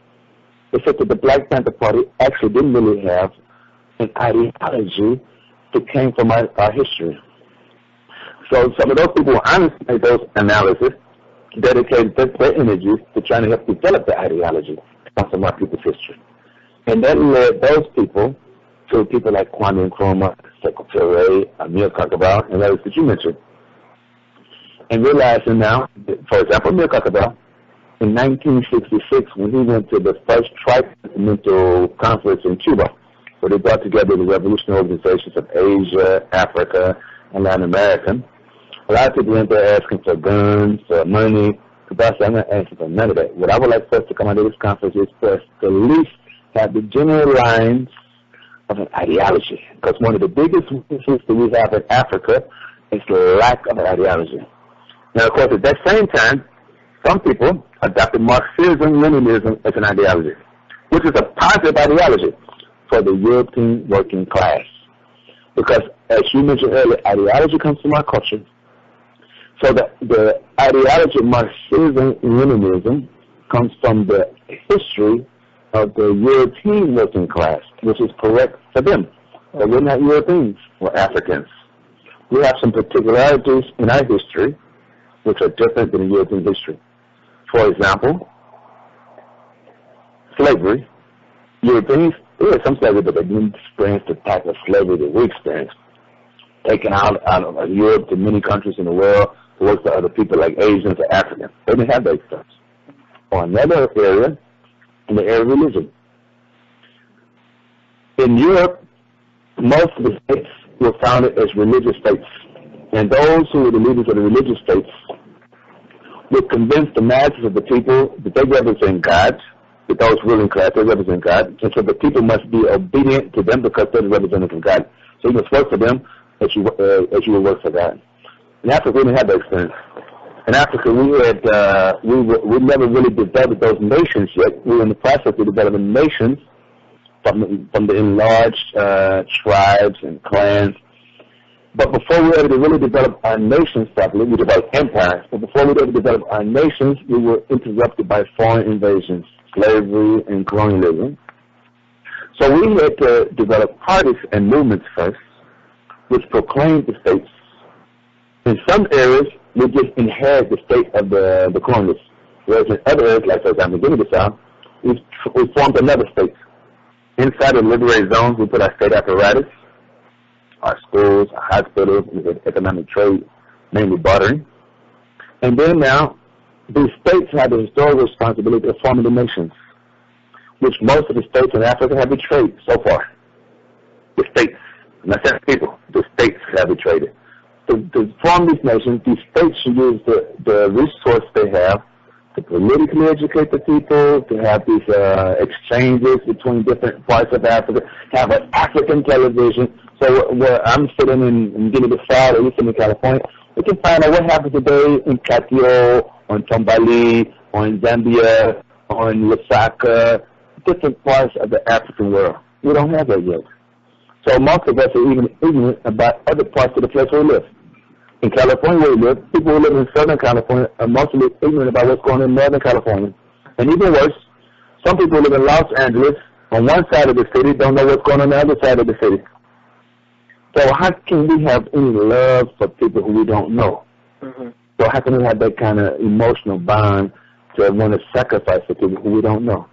They said that the Black Panther Party actually didn't really have an ideology that came from our history. So some of those people who honestly made those analysis dedicated their energies to trying to help develop the ideology from some of our people's history. And that led those people to people like Kwame Nkrumah, Secretary Amir Kakabau, and others that you mentioned. And realizing now, for example, Amir Kakabau, in 1966, when he went to the first Tricontinental Conference in Cuba, where they brought together the revolutionary organizations of Asia, Africa, and Latin America, a lot of people went there asking for guns, for money. Kabau said, I'm not asking for none of that. What I would like for us to come out of this conference is for us to at least have the general lines of an ideology. Because one of the biggest weaknesses that we have in Africa is the lack of an ideology. Now, of course, at that same time, some people adopted Marxism-Leninism as an ideology, which is a positive ideology for the European working class. Because, as you mentioned earlier, ideology comes from our culture. So the ideology of Marxism-Leninism comes from the history of the European working class, which is correct for them. But we're not Europeans, we're Africans. We have some particularities in our history which are different than European history. For example, slavery. Europeans, there was some slavery, but they didn't experience the type of slavery that we experienced. Taken out of Europe to many countries in the world to work for other people like Asians or Africans. They didn't have those stuff. Or another area, in the area of religion. In Europe, most of the states were founded as religious states. And those who were the leaders of the religious states would convince the masses of the people that they represent God, that those ruling class, they represent God, and so the people must be obedient to them because they're the representatives of God. So you must work for them as you would work for God. In Africa, we didn't have that experience. In Africa, we never really developed those nations yet. We were in the process of developing nations from the enlarged tribes and clans. But before we were able to really develop our nations properly, we developed empires. But before we were able to develop our nations, we were interrupted by foreign invasions, slavery, and colonialism. So we had to develop parties and movements first, which proclaimed the states. In some areas, we just inherit the state of the colonists. Whereas in other areas, like for example, Guinea-Bissau, we formed another state. Inside the liberated zones, we put our state apparatus, our schools, our hospitals, economic trade, mainly bartering. And then now, these states have the historical responsibility of forming the nations, which most of the states in Africa have betrayed so far. The states, not just people, the states have betrayed it. To form these nations, these states should use the resource they have to politically educate the people, to have these exchanges between different parts of Africa, have an African television. So where I'm sitting in Guinea-Bissau or Eastern California, we can find out what happens today in Katio, or in Tombali, or in Zambia, or in Lusaka, different parts of the African world. We don't have that yet. So most of us are even ignorant about other parts of the place where we live. In California where we live, people who live in Southern California are mostly ignorant about what's going on in Northern California. And even worse, some people who live in Los Angeles on one side of the city don't know what's going on the other side of the city. So how can we have any love for people who we don't know? Mm-hmm. So how can we have that kind of emotional bond to want to sacrifice for people who we don't know?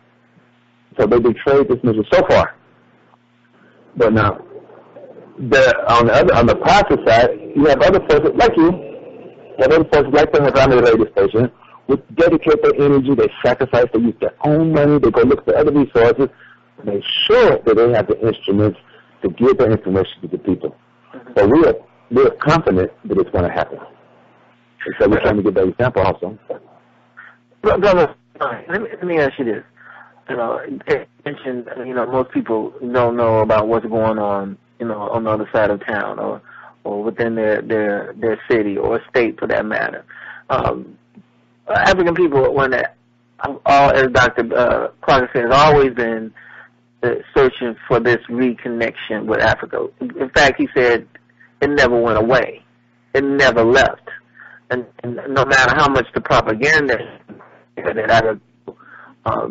So they betrayed this mission so far. But now, on the positive side, you have other forces like you, other forces like the Harambee radio station, which dedicate their energy, they sacrifice, they use their own money, they go look for other resources, and they sure that they have the instruments to give the information to the people. So we're confident that it's going to happen. And so we're trying to give that example also. Brother, let me ask you this. You know, you mentioned, most people don't know about what's going on, on the other side of town or within their city or state for that matter. African people, as Dr. Clark said, has always been searching for this reconnection with Africa. In fact, he said it never went away. It never left. And no matter how much the propaganda that Africa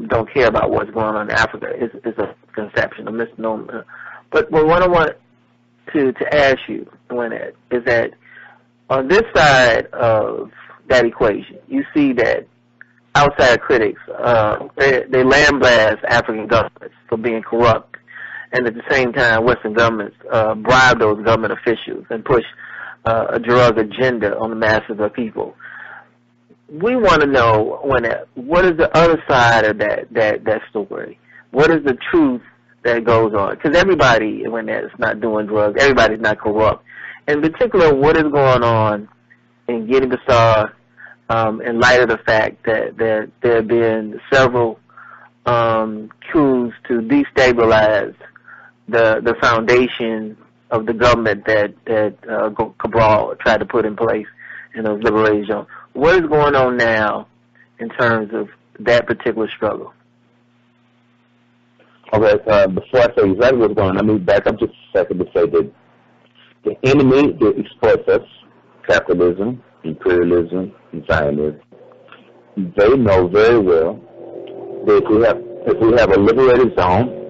don't care about what's going on in Africa is a conception, a misnomer. But what I want to ask you, Lynette, is that on this side of that equation, you see that outside critics, they lambaste African governments for being corrupt, and at the same time, Western governments bribe those government officials and push a drug agenda on the masses of people. We want to know what is the other side of that story? What is the truth that goes on? Because everybody, when that's not doing drugs, everybody's not corrupt. In particular, what is going on in Guinea-Bissau, in light of the fact that there have been several coups to destabilize the foundation of the government that Cabral tried to put in place in those liberation zones. What is going on now in terms of that particular struggle? Okay, before I say exactly what's going on, let me back up just a second to say that the enemy that exploits us, capitalism, imperialism, and Zionism, they know very well that if we have a liberated zone,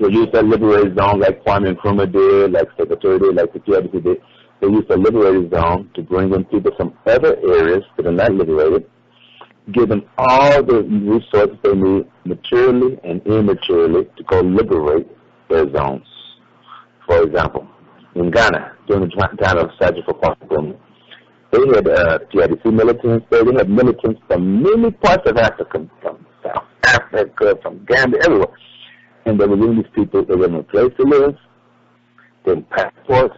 they use that liberated zone like Kwame Nkrumah did, like Secretary did, like the PAIGC did. They use the liberated zone to bring in people from other areas that are not liberated, give them all the resources they need materially and immaterially to go liberate their zones. For example, in Ghana, during the time of surgical Pan-Africanism, they had PAIGC militants there. They had militants from many parts of Africa, from South Africa, from Gambia, everywhere. And they were giving these people, they were in a place to live, getting passports,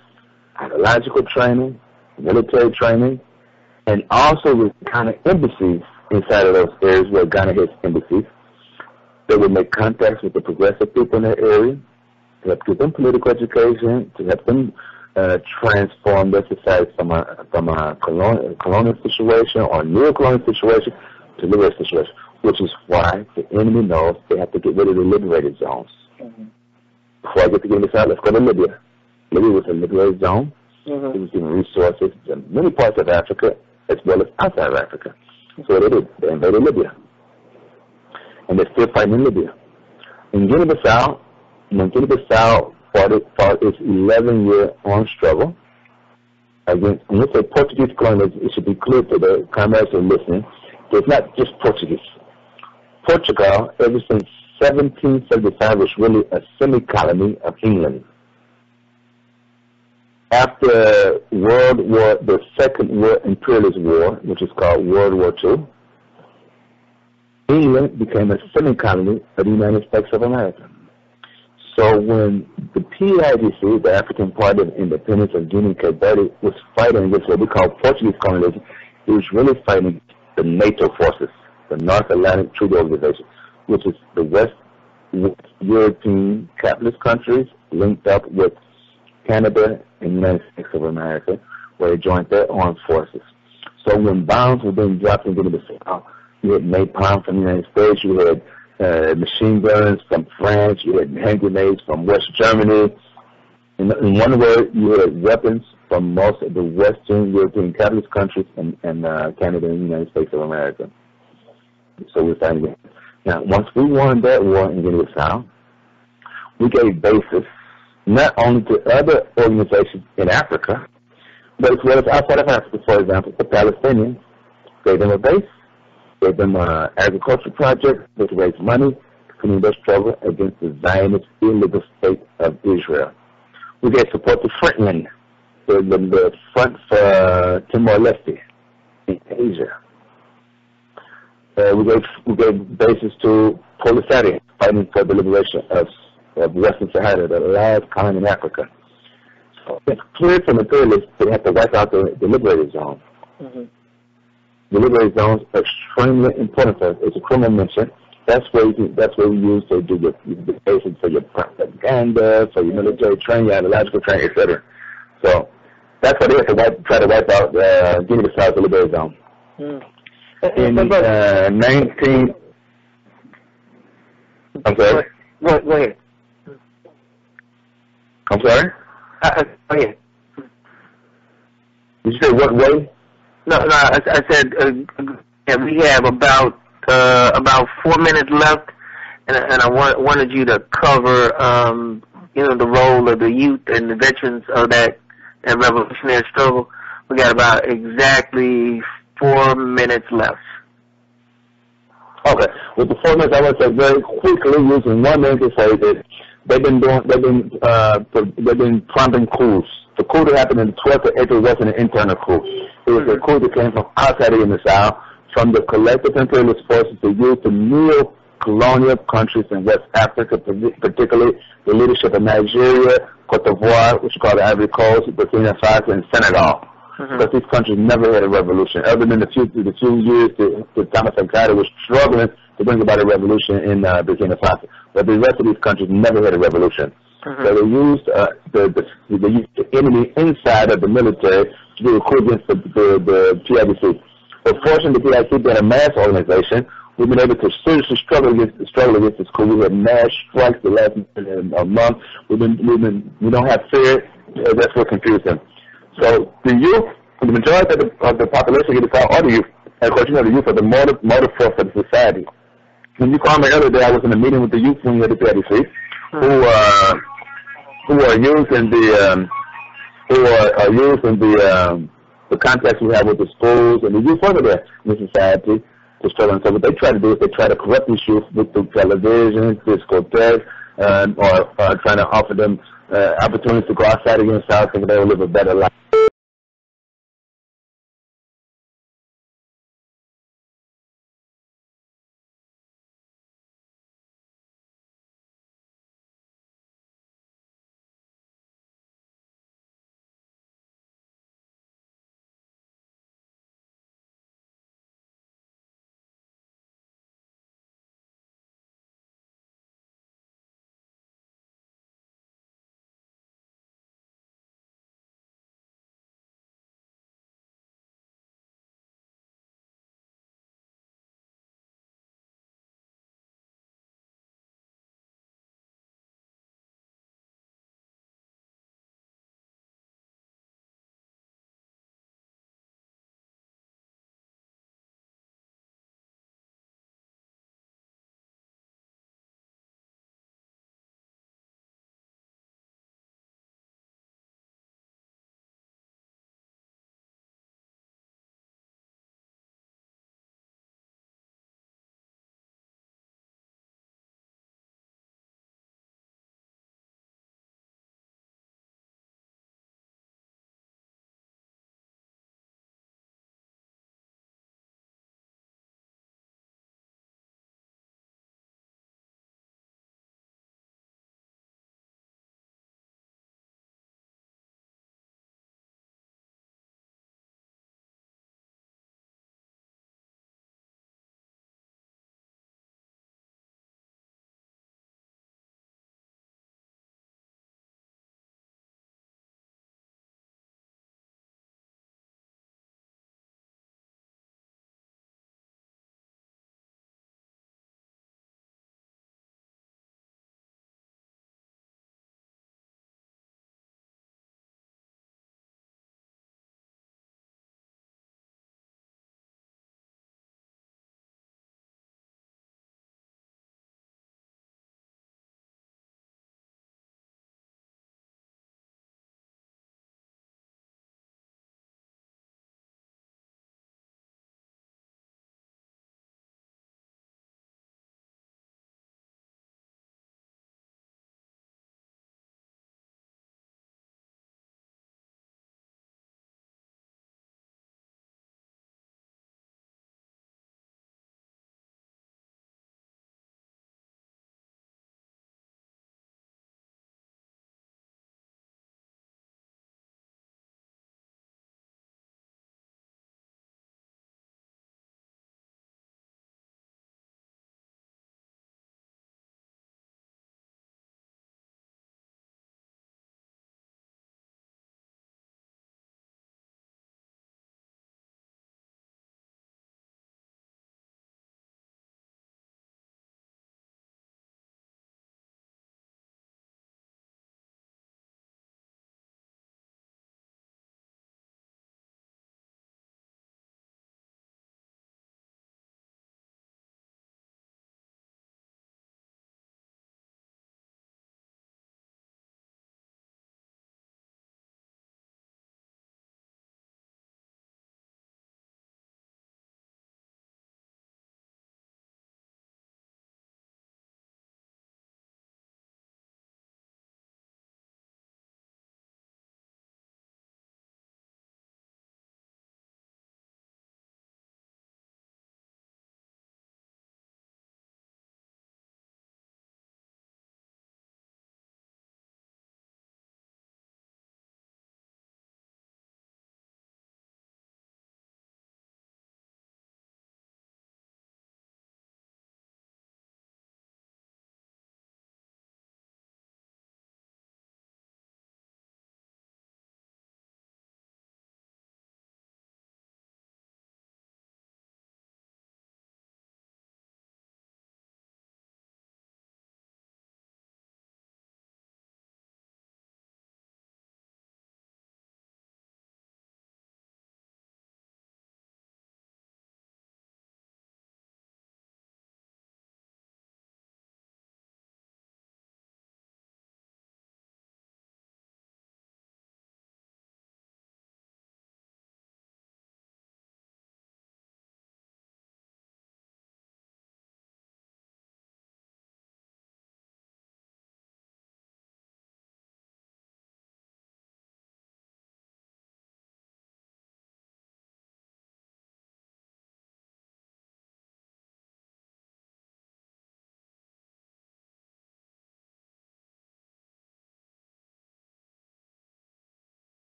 ideological training, military training, and also with Ghana embassies inside of those areas where Ghana has embassies. They would make contacts with the progressive people in that area to help give them political education, to help them transform their society from a colonial situation or a neo-colonial situation to liberal situation, which is why the enemy knows they have to get rid of the liberated zones. Before I get to Guinea-Bissau, let's go to Libya. Libya was a liberated zone. It was giving resources to many parts of Africa as well as outside of Africa. So what they did, they invaded Libya. And they're still fighting in Libya. In Guinea-Bissau, when Guinea-Bissau fought its 11-year armed struggle against, when we say Portuguese colonialism, it should be clear to the comrades who are listening, it's not just Portuguese. Portugal, ever since 1775, was really a semi-colony of England. After the Second World Imperialist War, which is called World War II, England became a semi-colony of the United States of America. So when the PAIGC, the African Party of Independence of Guinea and Cape Verde, was fighting against what we call Portuguese colonialism, it was really fighting the NATO forces, the North Atlantic Treaty Organization, which is the West European capitalist countries linked up with Canada and the United States of America, where they joined their armed forces. So when bombs were being dropped into the South, you had napalm from the United States, you had machine guns from France, you had hand grenades from West Germany. In one word, you had weapons from most of the Western European capitalist countries and Canada and the United States of America. So we're fighting again. Now, once we won that war in Guinea-Bissau, we gave basis not only to other organizations in Africa, but as well as outside of Africa. For example, the Palestinians gave them a base, gave them an agricultural project to raise money to continue their struggle against the Zionist illegal state of Israel. We gave support to Frontland, the front for Timor-Leste in Asia. We gave basis to Polisario, fighting for the liberation of Western Sahara, the last colony in Africa. So it's clear from the imperialists they have to wipe out the liberated zone. The liberated zones are extremely important for us. It's a criminal mention. That's where we use to do the basis for your propaganda, for your military training, your ideological training, etc. So that's why they have to try to wipe out Guinea-Bissau, the liberated zone. In 19... I'm sorry? Go ahead. I'm sorry? Go ahead. Did you say what way? No, I said we have about 4 minutes left, and I wanted you to cover, the role of the youth and the veterans of that revolutionary struggle. We got about exactly 4 minutes left. Okay. With the 4 minutes, I want to say very quickly, using 1 minute to say that they've been prompting coups. The coup that happened on the 12th of April wasn't an internal coup. It was a coup that came from outside of the South, from the collective imperialist forces that used the neo-colonial countries in West Africa, particularly the leadership of Nigeria, Cote d'Ivoire, which is called the Ivory Coast, Burkina Faso, and Senegal. Because these countries never had a revolution, other than the few years that Thomas Sankara was struggling to bring about a revolution in Burkina Faso. But the rest of these countries never had a revolution. So they used the enemy inside of the military to do a coup against the PAIGC. But fortunately, the PAIGC being a mass organization, we've been able to seriously struggle against this coup. We had mass strikes the last month. We don't have fear. That's what confused them. So the youth, the majority of the population are the youth. And of course, the youth are the motive force of the society. When you called me earlier today, I was in a meeting with the youth wing of the PAIGC, who are using the contacts we have with the schools and the youth over there in the society to struggle. So what they try to do is they try to corrupt these youth with the television, discotheques, or trying to offer them opportunities to go outside against South and they will live a better life.